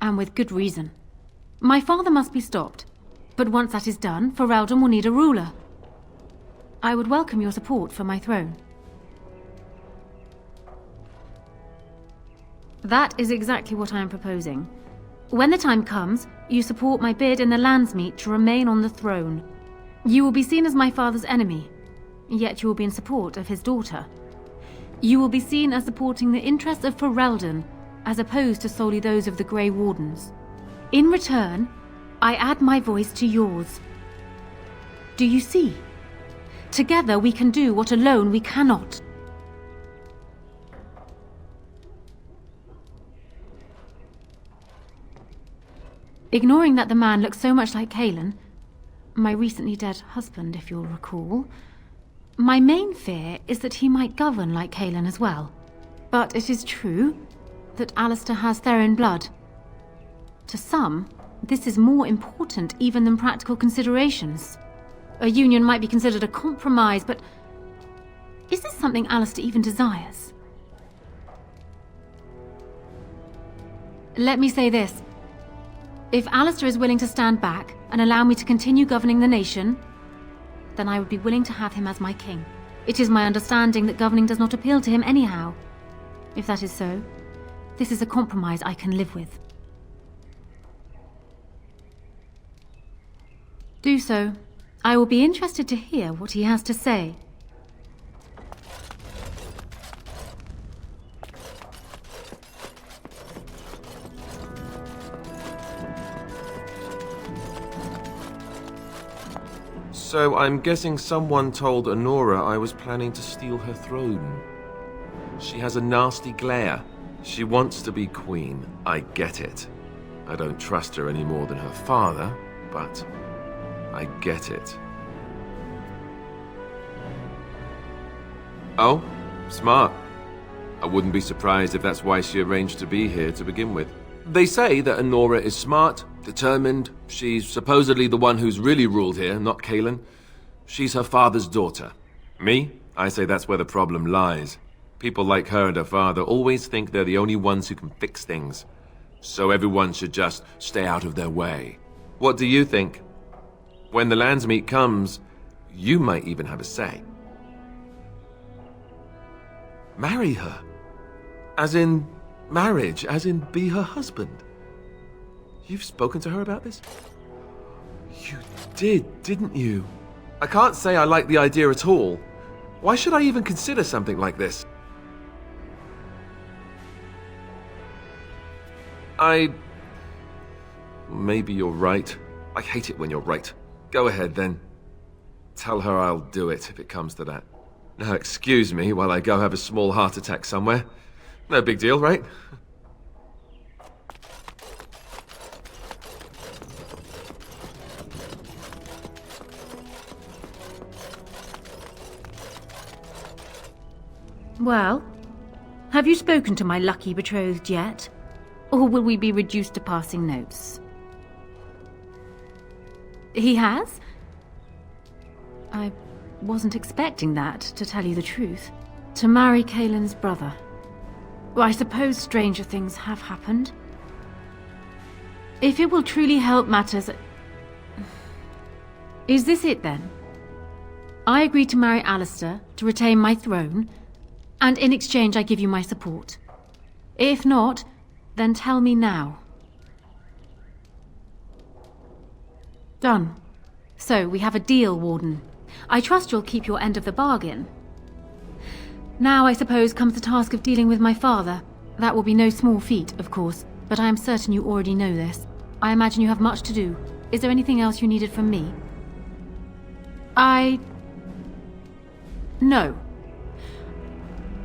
and with good reason. My father must be stopped, but once that is done, Ferelden will need a ruler. I would welcome your support for my throne. That is exactly what I am proposing. When the time comes, you support my bid in the Landsmeet to remain on the throne. You will be seen as my father's enemy, yet you will be in support of his daughter. You will be seen as supporting the interests of Ferelden, as opposed to solely those of the Grey Wardens. In return, I add my voice to yours. Do you see? Together we can do what alone we cannot. Ignoring that the man looks so much like Cailan, my recently dead husband, if you'll recall, my main fear is that he might govern like Cailan as well. But it is true that Alistair has Therin blood. To some, this is more important even than practical considerations. A union might be considered a compromise, but is this something Alistair even desires? Let me say this. If Alistair is willing to stand back and allow me to continue governing the nation, then I would be willing to have him as my king. It is my understanding that governing does not appeal to him anyhow. If that is so, this is a compromise I can live with. Do so. I will be interested to hear what he has to say. So I'm guessing someone told Honora I was planning to steal her throne. She has a nasty glare. She wants to be queen. I get it. I don't trust her any more than her father, but I get it. Oh, smart. I wouldn't be surprised if that's why she arranged to be here to begin with. They say that Honora is smart, determined. She's supposedly the one who's really ruled here, not Kaelin. She's her father's daughter. Me? I say that's where the problem lies. People like her and her father always think they're the only ones who can fix things. So everyone should just stay out of their way. What do you think? When the Landsmeet comes, you might even have a say. Marry her. As in marriage, as in be her husband. You've spoken to her about this? You did, didn't you? I can't say I like the idea at all. Why should I even consider something like this? Maybe you're right. I hate it when you're right. Go ahead, then. Tell her I'll do it if it comes to that. Now, excuse me while I go have a small heart attack somewhere. No big deal, right? Well, have you spoken to my lucky betrothed yet? Or will we be reduced to passing notes? He has? I wasn't expecting that, to tell you the truth. To marry Kaelin's brother. Well, I suppose stranger things have happened. If it will truly help matters... Is this it, then? I agree to marry Alistair, to retain my throne, and in exchange I give you my support. If not, then tell me now. Done. So, we have a deal, Warden. I trust you'll keep your end of the bargain. Now, I suppose, comes the task of dealing with my father. That will be no small feat, of course, but I am certain you already know this. I imagine you have much to do. Is there anything else you needed from me? No.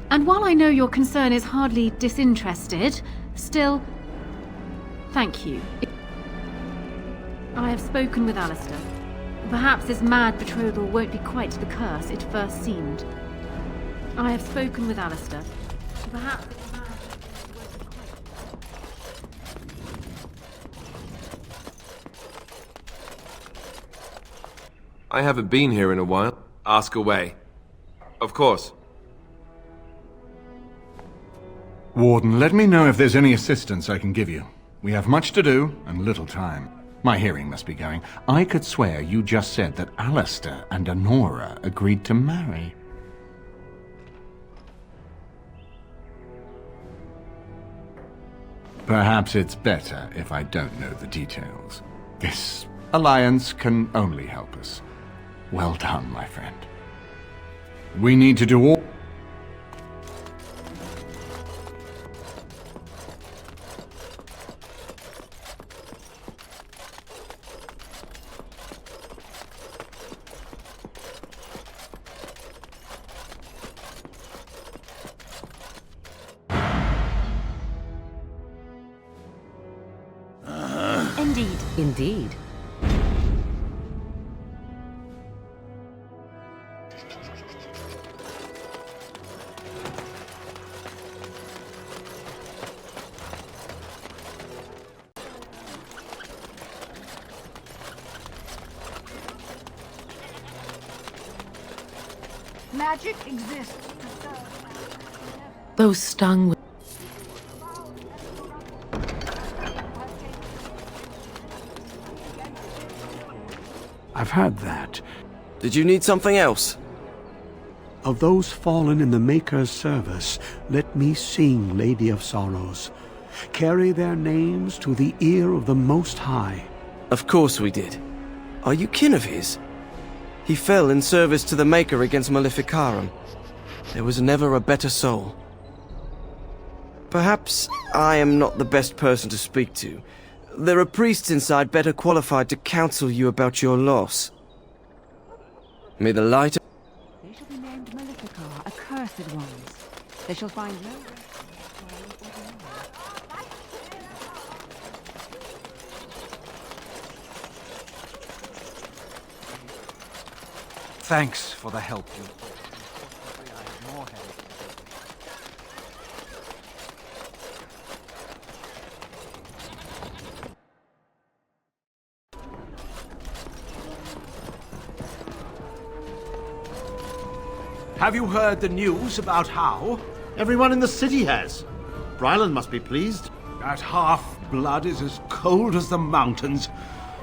And while I know your concern is hardly disinterested, still, thank you. I have spoken with Alistair. Perhaps this mad betrothal won't be quite the curse it first seemed. I have spoken with Alistair. Perhaps this mad I haven't been here in a while. Ask away. Of course. Warden, let me know if there's any assistance I can give you. We have much to do and little time. My hearing must be going. I could swear you just said that Alistair and Honora agreed to marry. Perhaps it's better if I don't know the details. This alliance can only help us. Well done, my friend. We need to do all... Indeed. Indeed. Magic exists. Those stung with... I've heard that. Did you need something else? Of those fallen in the Maker's service, let me sing, Lady of Sorrows. Carry their names to the ear of the Most High. Of course we did. Are you kin of his? He fell in service to the Maker against Maleficarum. There was never a better soul. Perhaps I am not the best person to speak to. There are priests inside better qualified to counsel you about your loss. May the light... They shall be named Maleficar, accursed ones. They shall find no rest. Thanks for the help you brought. Unfortunately, I have more help. Have you heard the news about How? Everyone in the city has. Brylan must be pleased. That half-blood is as cold as the mountains.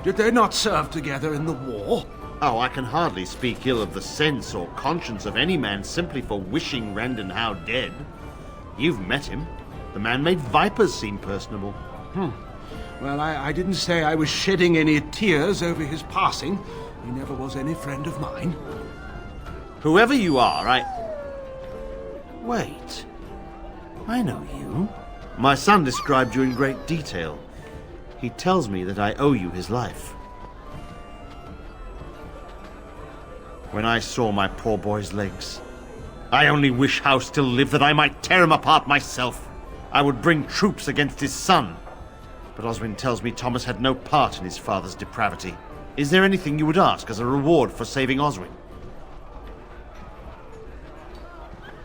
Did they not serve together in the war? Oh, I can hardly speak ill of the sense or conscience of any man simply for wishing Rendon Howe dead. You've met him. The man made vipers seem personable. Well, I didn't say I was shedding any tears over his passing. He never was any friend of mine. Whoever you are, Wait. I know you. My son described you in great detail. He tells me that I owe you his life. When I saw my poor boy's legs, I only wish Howe still lived that I might tear him apart myself. I would bring troops against his son. But Oswin tells me Thomas had no part in his father's depravity. Is there anything you would ask as a reward for saving Oswin?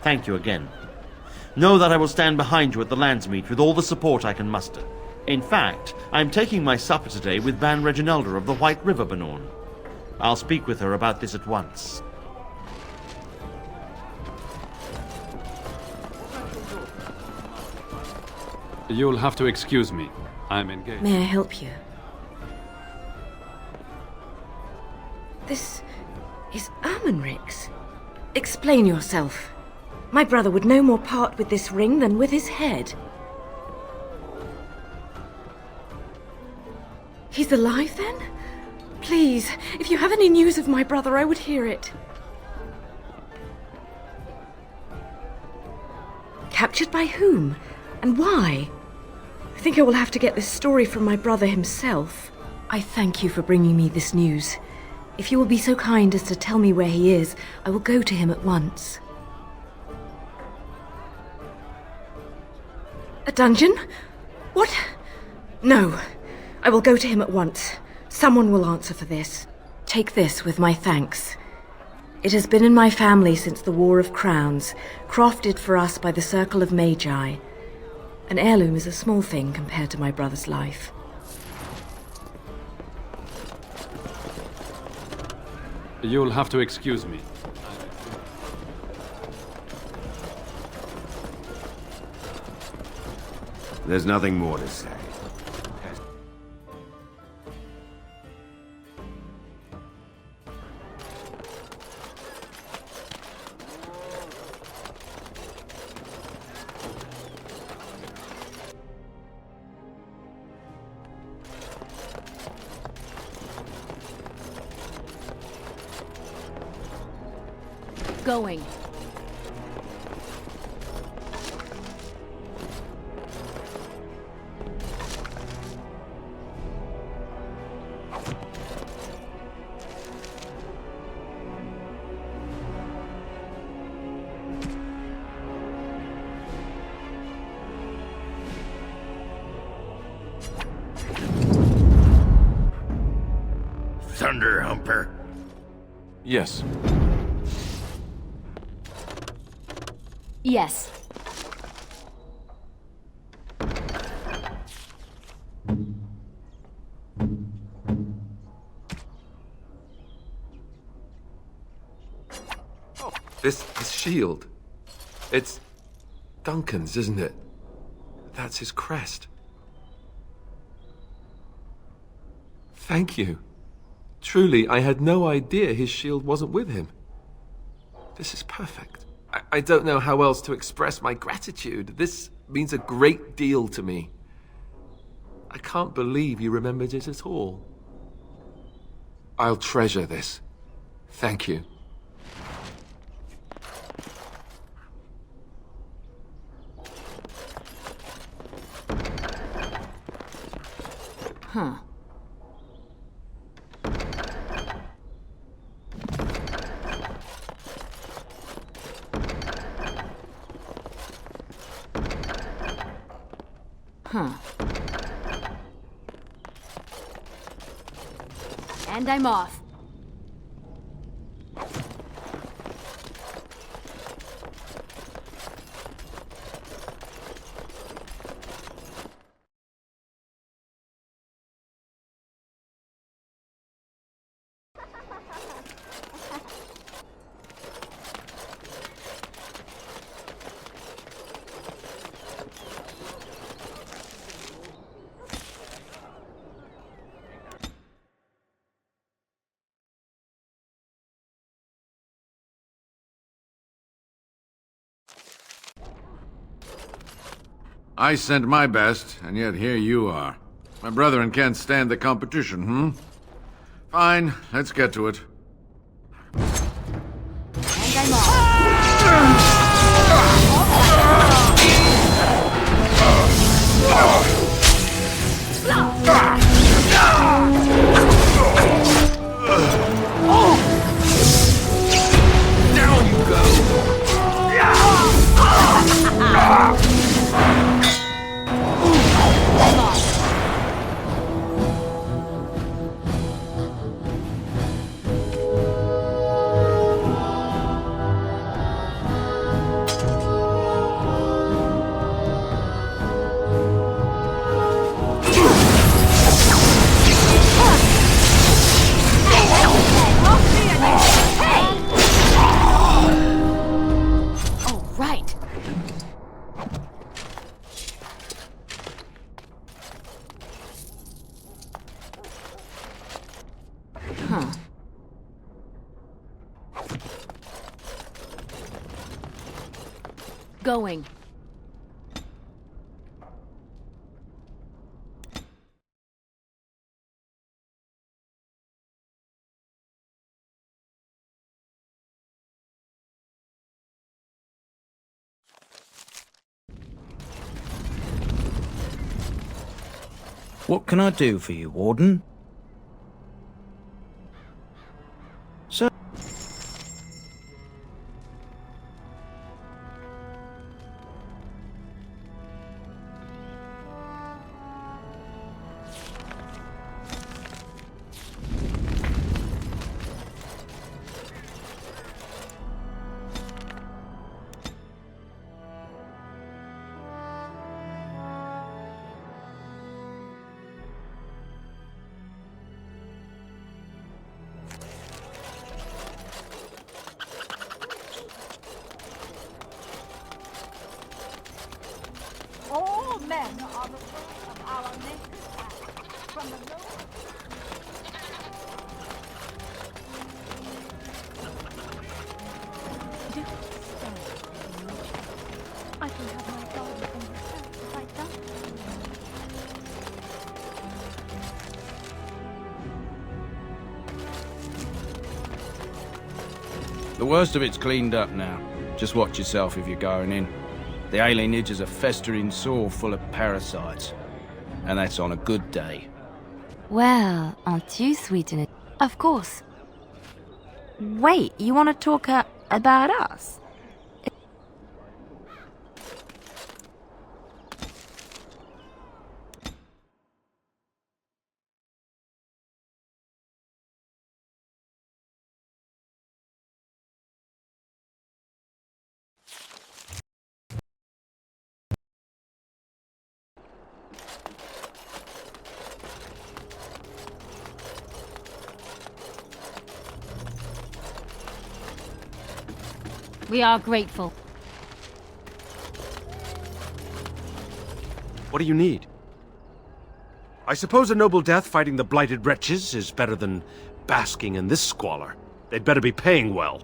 Thank you again. Know that I will stand behind you at the Landsmeet with all the support I can muster. In fact, I am taking my supper today with Ban Reginalda of the White River Benorn. I'll speak with her about this at once. You'll have to excuse me. I'm engaged. May I help you? This is Ermenric's. Explain yourself. My brother would no more part with this ring than with his head. He's alive, then? Please, if you have any news of my brother, I would hear it. Captured by whom? And why? I think I will have to get this story from my brother himself. I thank you for bringing me this news. If you will be so kind as to tell me where he is, I will go to him at once. A dungeon? What? No. I will go to him at once. Someone will answer for this. Take this with my thanks. It has been in my family since the War of Crowns, crafted for us by the Circle of Magi. An heirloom is a small thing compared to my brother's life. You'll have to excuse me. There's nothing more to say. Going. Thunder Humper. Yes. Yes. Oh, this shield. It's Duncan's, isn't it? That's his crest. Thank you. Truly, I had no idea his shield wasn't with him. This is perfect. I don't know how else to express my gratitude. This means a great deal to me. I can't believe you remembered it at all. I'll treasure this. Thank you. Huh. Huh. And I'm off. I sent my best, and yet here you are. My brethren can't stand the competition, hmm? Fine, let's get to it. And I'm off. Down you go! Going. What can I do for you, Warden? Sir? All men are the work of our maker's hand, from the lowest. I can have my garden in the house if I don't. The worst of it's cleaned up now. Just watch yourself if you're going in. The Alienage is a festering sore full of parasites. And that's on a good day. Well, aren't you sweet in it? Of course. Wait, you want to talk about us? We are grateful. What do you need? I suppose a noble death fighting the blighted wretches is better than basking in this squalor. They'd better be paying well.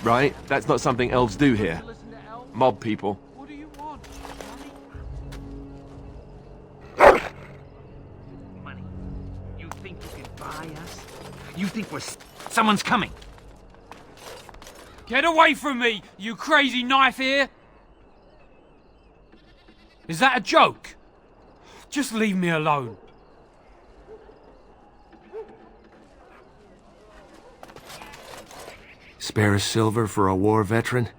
Right? That's not something elves do here. Mob people. Money. You think you can buy us? You think someone's coming? Get away from me, you crazy knife ear! Is that a joke? Just leave me alone. Spare a silver for a war veteran?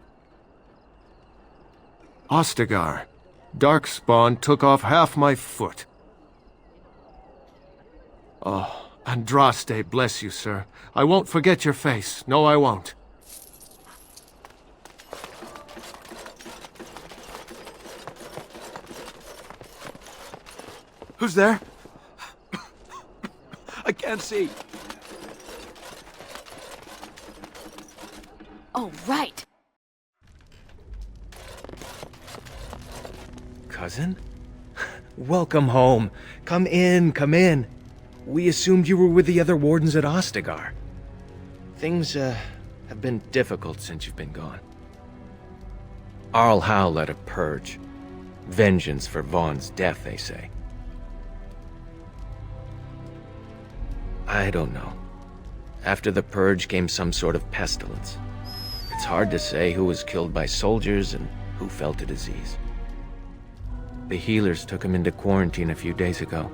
Ostagar. Darkspawn took off half my foot. Oh, Andraste, bless you, sir. I won't forget your face. No, I won't. Who's there? I can't see. Oh, right. Cousin? Welcome home. Come in, come in. We assumed you were with the other wardens at Ostagar. Things, have been difficult since you've been gone. Arl Howe led a purge. Vengeance for Vaughn's death, they say. I don't know. After the purge came some sort of pestilence. It's hard to say who was killed by soldiers and who fell to disease. The healers took him into quarantine a few days ago.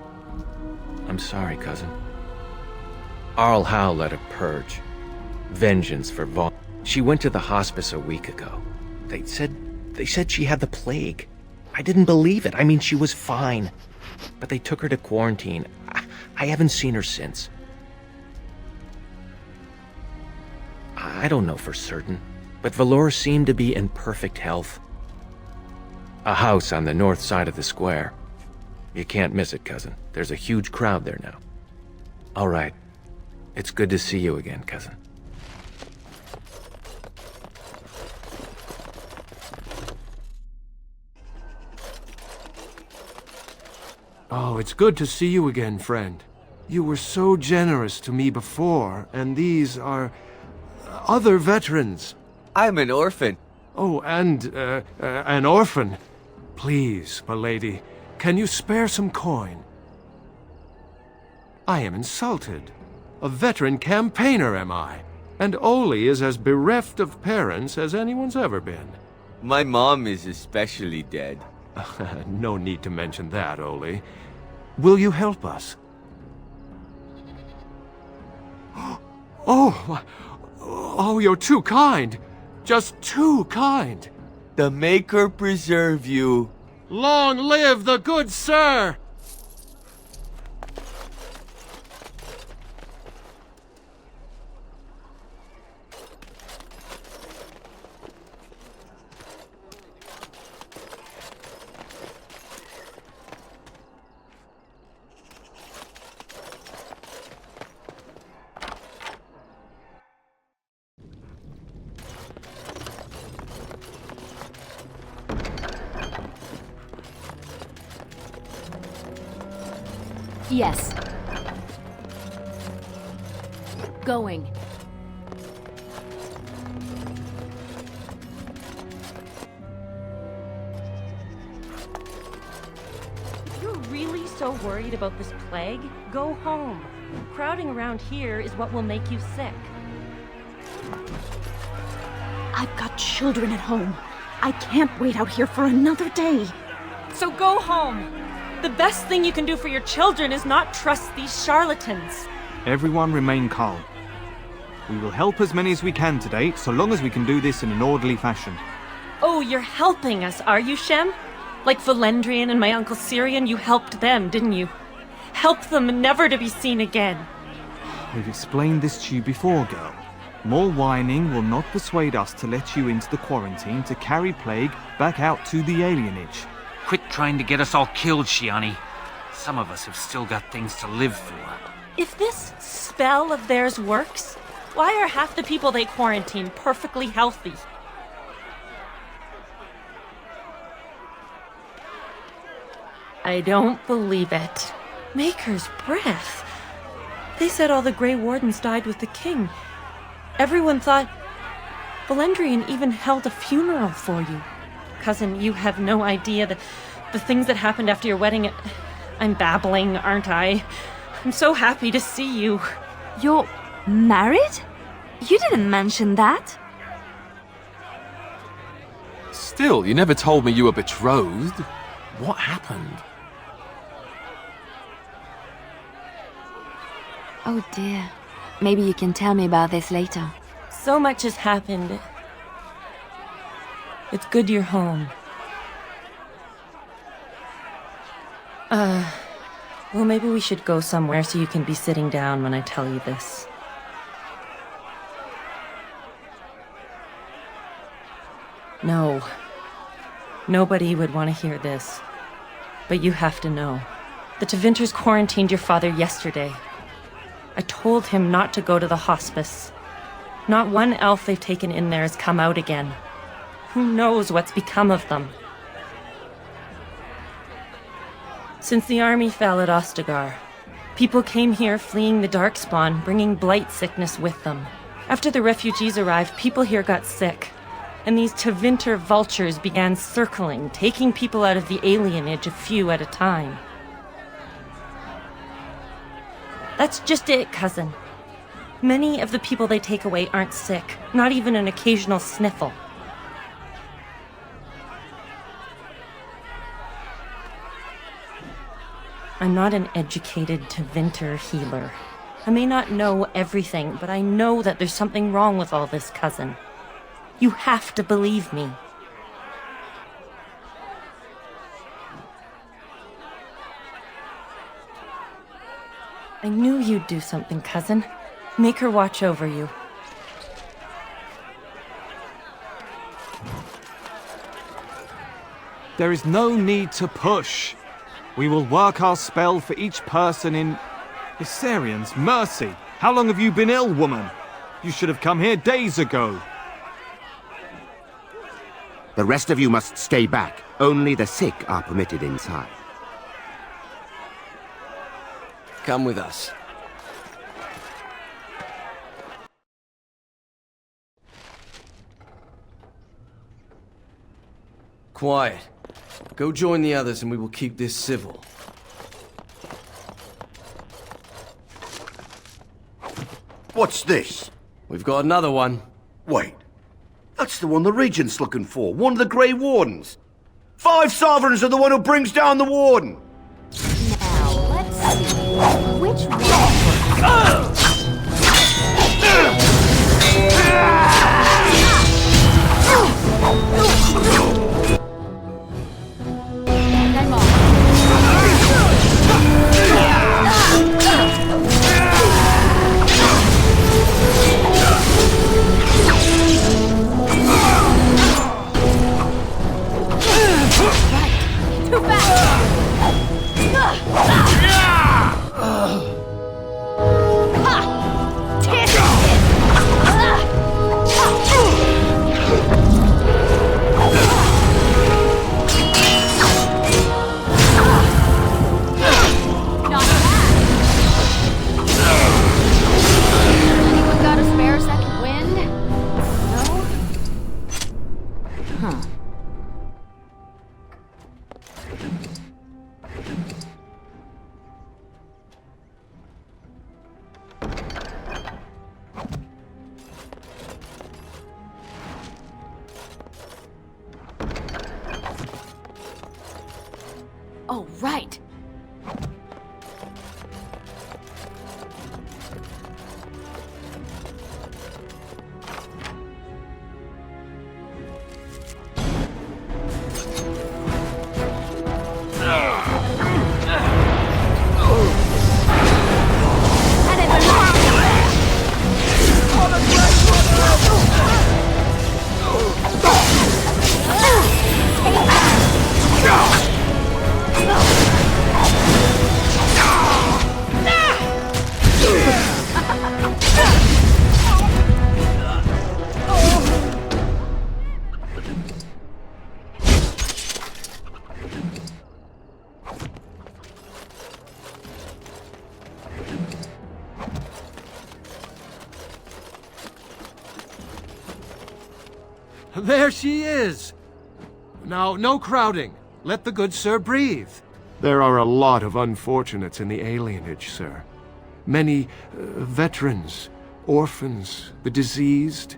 I'm sorry, cousin. Arl Howe led a purge. Vengeance for Vaughn. She went to the hospice a week ago. They said she had the plague. I didn't believe it. I mean, she was fine. But they took her to quarantine. I haven't seen her since. I don't know for certain, but Valor seemed to be in perfect health. A house on the north side of the square. You can't miss it, cousin. There's a huge crowd there now. All right. It's good to see you again, cousin. Oh, it's good to see you again, friend. You were so generous to me before, and these are other veterans. I'm an orphan. Oh, and an orphan. Please, milady, can you spare some coin? I am insulted. A veteran campaigner, am I? And Oli is as bereft of parents as anyone's ever been. My mom is especially dead. No need to mention that, Oli. Will you help us? Oh, you're too kind. Just too kind. The Maker preserve you. Long live the good sir! Yes. Going. You're really so worried about this plague? Go home. Crowding around here is what will make you sick. I've got children at home. I can't wait out here for another day. So go home. The best thing you can do for your children is not trust these charlatans. Everyone remain calm. We will help as many as we can today, so long as we can do this in an orderly fashion. Oh, you're helping us, are you, Shem? Like Valendrian and my Uncle Syrian, you helped them, didn't you? Help them never to be seen again. We've explained this to you before, girl. More whining will not persuade us to let you into the quarantine to carry plague back out to the alienage. Quit trying to get us all killed, Shiani. Some of us have still got things to live for. If this spell of theirs works, why are half the people they quarantine perfectly healthy? I don't believe it. Maker's breath. They said all the Grey Wardens died with the king. Everyone thought... Valendrian even held a funeral for you. Cousin, you have no idea the things that happened after your wedding. I'm babbling, aren't I? I'm so happy to see you. You're married? You didn't mention that. Still, you never told me you were betrothed. What happened? Oh dear. Maybe you can tell me about this later. So much has happened. It's good you're home. Well, maybe we should go somewhere so you can be sitting down when I tell you this. No. Nobody would want to hear this. But you have to know. The Tevinters quarantined your father yesterday. I told him not to go to the hospice. Not one elf they've taken in there has come out again. Who knows what's become of them? Since the army fell at Ostagar, people came here fleeing the Darkspawn, bringing blight sickness with them. After the refugees arrived, people here got sick, and these Tevinter vultures began circling, taking people out of the alienage a few at a time. That's just it, cousin. Many of the people they take away aren't sick, not even an occasional sniffle. I'm not an educated Tevinter healer. I may not know everything, but I know that there's something wrong with all this, cousin. You have to believe me. I knew you'd do something, cousin. Make her watch over you. There is no need to push. We will work our spell for each person in... Isarians, mercy! How long have you been ill, woman? You should have come here days ago. The rest of you must stay back. Only the sick are permitted inside. Come with us. Quiet. Go join the others and we will keep this civil. What's this? We've got another one. Wait. That's the one the Regent's looking for. One of the Grey Wardens. 5 sovereigns are the one who brings down the Warden. Now, let's see. Which one? Oh, right. There she is! Now, no crowding. Let the good sir breathe. There are a lot of unfortunates in the alienage, sir. Many veterans, orphans, the diseased,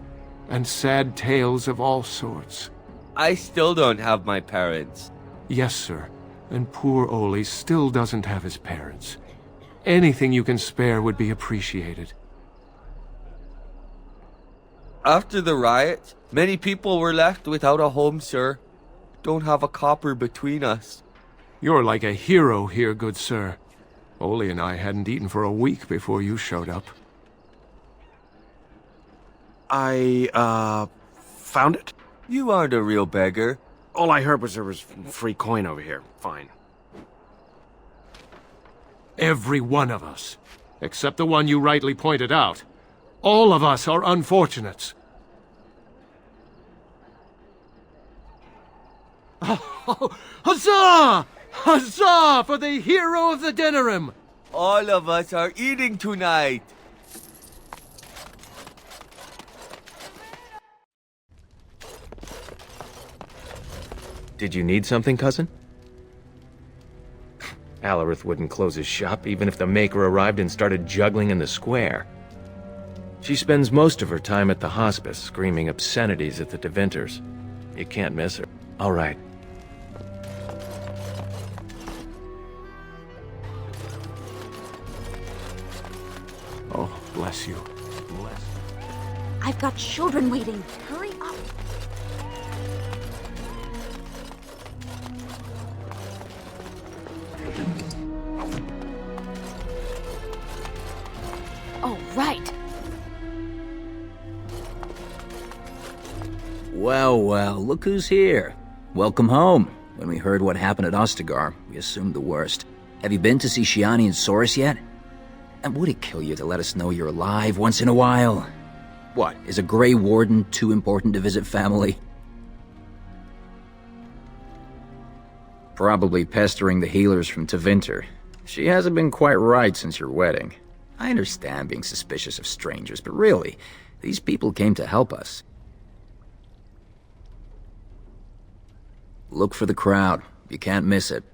and sad tales of all sorts. I still don't have my parents. Yes, sir. And poor Oli still doesn't have his parents. Anything you can spare would be appreciated. After the riot, many people were left without a home, sir. Don't have a copper between us. You're like a hero here, good sir. Oli and I hadn't eaten for a week before you showed up. I, found it? You aren't a real beggar. All I heard was there was free coin over here. Fine. Every one of us, except the one you rightly pointed out. All of us are unfortunates. Oh, huzzah! Huzzah for the hero of the dinner room! All of us are eating tonight. Did you need something, cousin? Alarith wouldn't close his shop even if the Maker arrived and started juggling in the square. She spends most of her time at the hospice, screaming obscenities at the Devinters. You can't miss her. All right. Oh, bless you. Bless. I've got children waiting. Hurry up. Oh, right. Well, well, look who's here. Welcome home. When we heard what happened at Ostagar, we assumed the worst. Have you been to see Shiani and Soris yet? And would it kill you to let us know you're alive once in a while? What, is a Grey Warden too important to visit family? Probably pestering the healers from Tevinter. She hasn't been quite right since your wedding. I understand being suspicious of strangers, but really, these people came to help us. Look for the crowd. You can't miss it.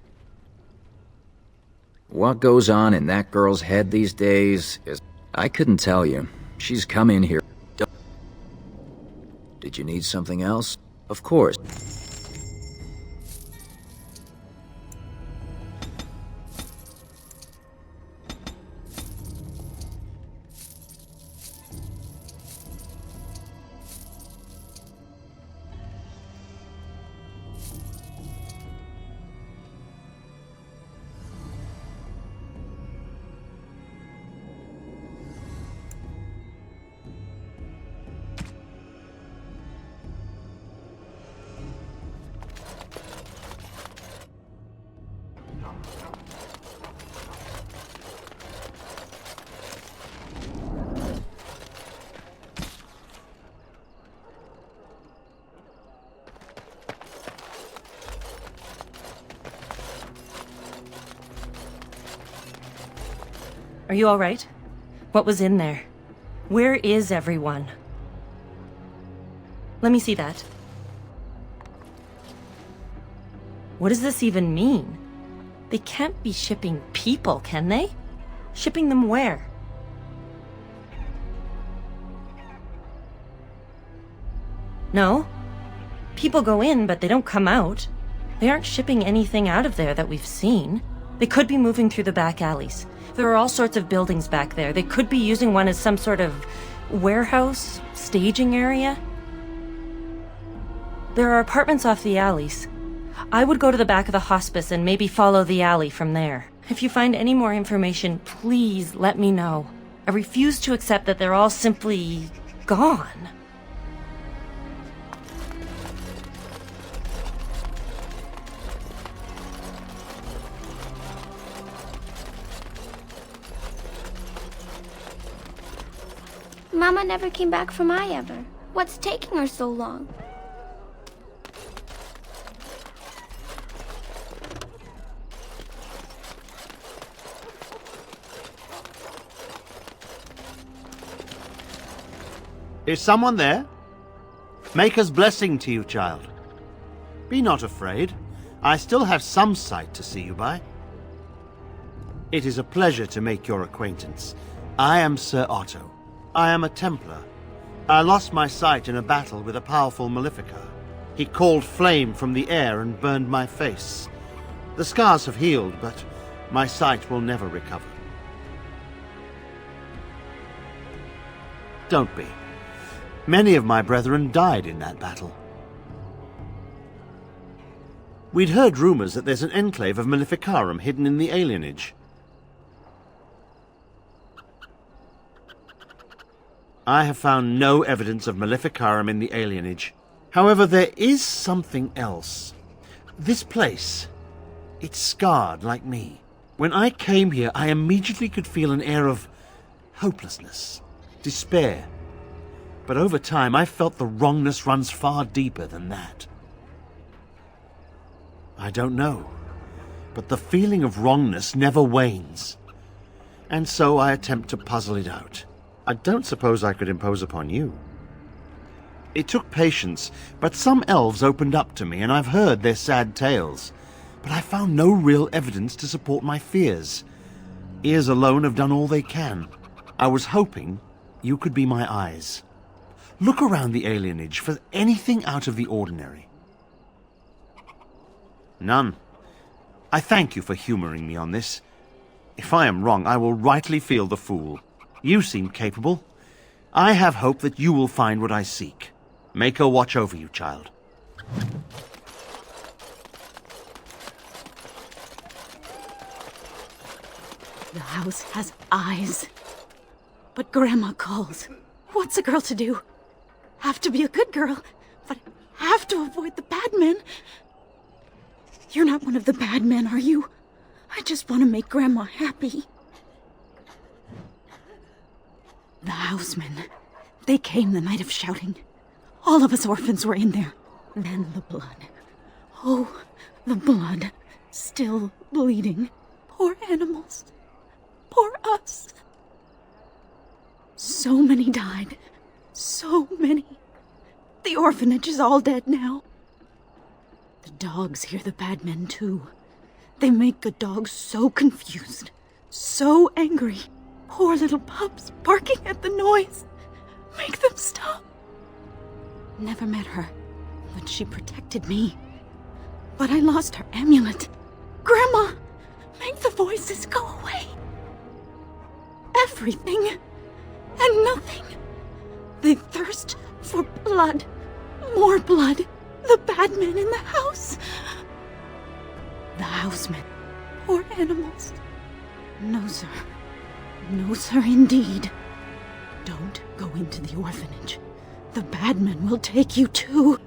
What goes on in that girl's head these days is... I couldn't tell you. She's come in here... Did you need something else? Of course. Are you all right? What was in there? Where is everyone? Let me see that. What does this even mean? They can't be shipping people, can they? Shipping them where? No. People go in, but they don't come out. They aren't shipping anything out of there that we've seen. They could be moving through the back alleys. There are all sorts of buildings back there. They could be using one as some sort of warehouse, staging area. There are apartments off the alleys. I would go to the back of the hospice and maybe follow the alley from there. If you find any more information, please let me know. I refuse to accept that they're all simply gone. Mama never came back from Iever. What's taking her so long? Is someone there? Maker's blessing to you, child. Be not afraid. I still have some sight to see you by. It is a pleasure to make your acquaintance. I am Sir Otto. I am a Templar. I lost my sight in a battle with a powerful Maleficar. He called flame from the air and burned my face. The scars have healed, but my sight will never recover. Don't be. Many of my brethren died in that battle. We'd heard rumors that there's an enclave of Maleficarum hidden in the Alienage. I have found no evidence of Maleficarum in the Alienage. However, there is something else. This place, it's scarred like me. When I came here, I immediately could feel an air of hopelessness, despair. But over time, I felt the wrongness runs far deeper than that. I don't know, but the feeling of wrongness never wanes. And so I attempt to puzzle it out. I don't suppose I could impose upon you. It took patience, but some elves opened up to me, and I've heard their sad tales. But I found no real evidence to support my fears. Ears alone have done all they can. I was hoping you could be my eyes. Look around the alienage for anything out of the ordinary. None. I thank you for humoring me on this. If I am wrong, I will rightly feel the fool. You seem capable. I have hope that you will find what I seek. Make her watch over you, child. The house has eyes. But Grandma calls. What's a girl to do? Have to be a good girl, but have to avoid the bad men. You're not one of the bad men, are you? I just want to make Grandma happy. The housemen. They came the night of shouting. All of us orphans were in there. Then the blood. Oh, the blood. Still bleeding. Poor animals. Poor us. So many died. So many. The orphanage is all dead now. The dogs hear the bad men too. They make good dogs so confused, so angry. Poor little pups barking at the noise. Make them stop. Never met her, but she protected me. But I lost her amulet. Grandma, make the voices go away. Everything and nothing. They thirst for blood. More blood. The bad men in the house. The housemen. Poor animals. No, sir. No, sir, indeed. Don't go into the orphanage. The bad men will take you too.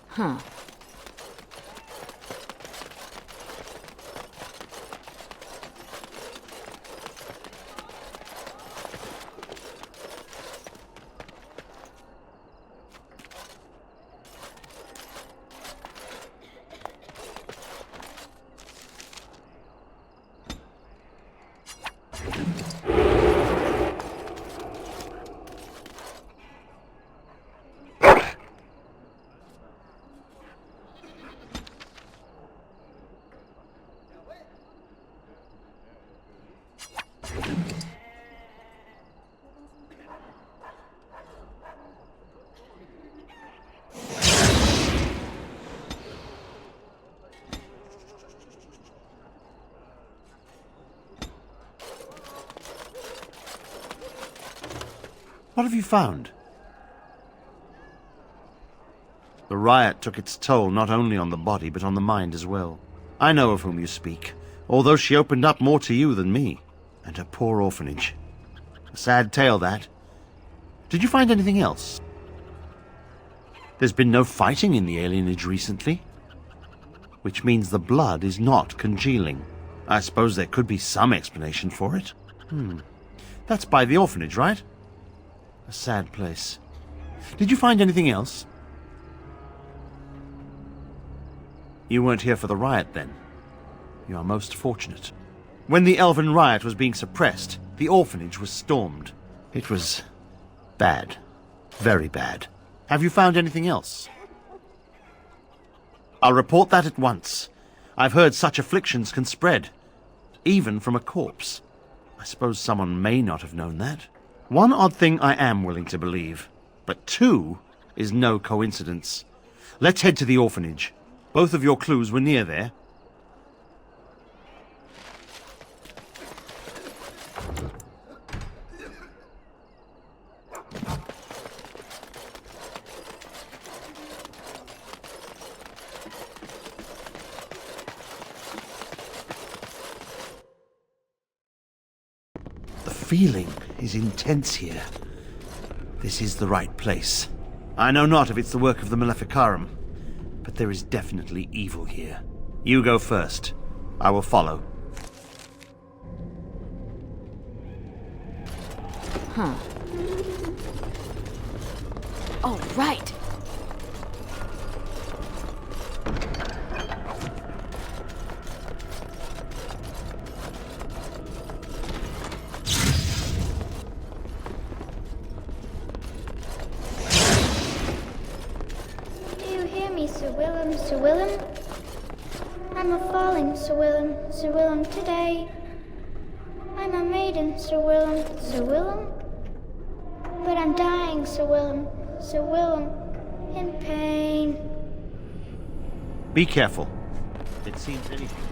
Huh. What have you found? The riot took its toll not only on the body, but on the mind as well. I know of whom you speak, although she opened up more to you than me, and her poor orphanage. A sad tale, that. Did you find anything else? There's been no fighting in the alienage recently, which means the blood is not congealing. I suppose there could be some explanation for it. That's by the orphanage, right? A sad place. Did you find anything else? You weren't here for the riot, then. You are most fortunate. When the elven riot was being suppressed, the orphanage was stormed. It was bad. Very bad. Have you found anything else? I'll report that at once. I've heard such afflictions can spread, even from a corpse. I suppose someone may not have known that. One odd thing I am willing to believe. But 2 is no coincidence. Let's head to the orphanage. Both of your clues were near there. The feeling is intense here. This is the right place. I know not if it's the work of the Maleficarum, but there is definitely evil here. You go first. I will follow. Huh. Oh, right. Do you hear me, Sir Willem, Sir Willem? I'm a falling, Sir Willem today. I'm a maiden, Sir Willem. But I'm dying, Sir Willem, in pain. Be careful. It seems anything.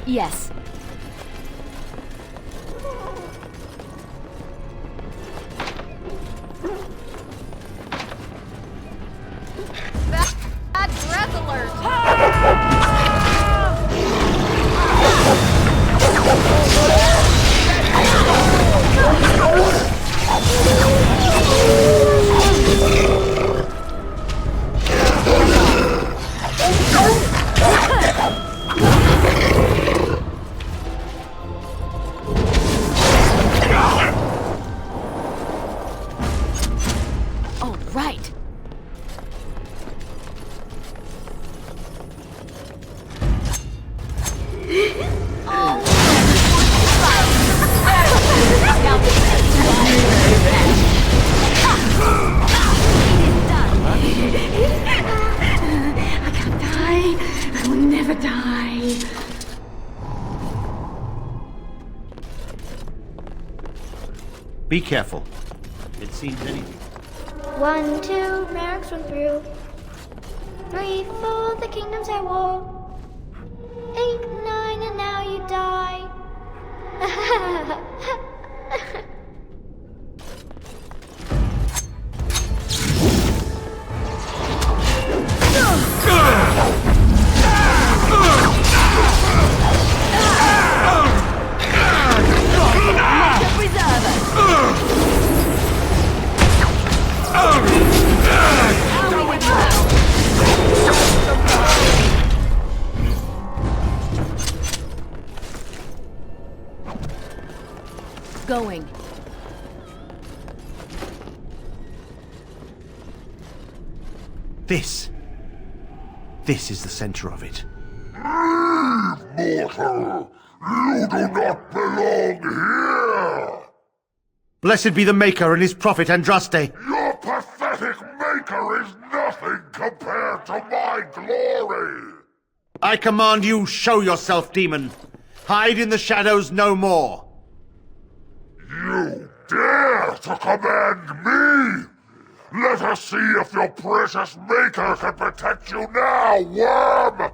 Yes. Bad breath alert! Oh, right. I can't die. I will never die. Be careful. It seems anything. 1, 2, Merrick's went through. 3, 4, the kingdoms at war. 8, 9, and now you die. Going. This is the center of it. Mortal! You do not belong here! Blessed be the Maker and his prophet Andraste. Your pathetic maker is nothing compared to my glory! I command you, show yourself, demon. Hide in the shadows no more. You dare to command me? Let us see if your precious maker can protect you now, worm!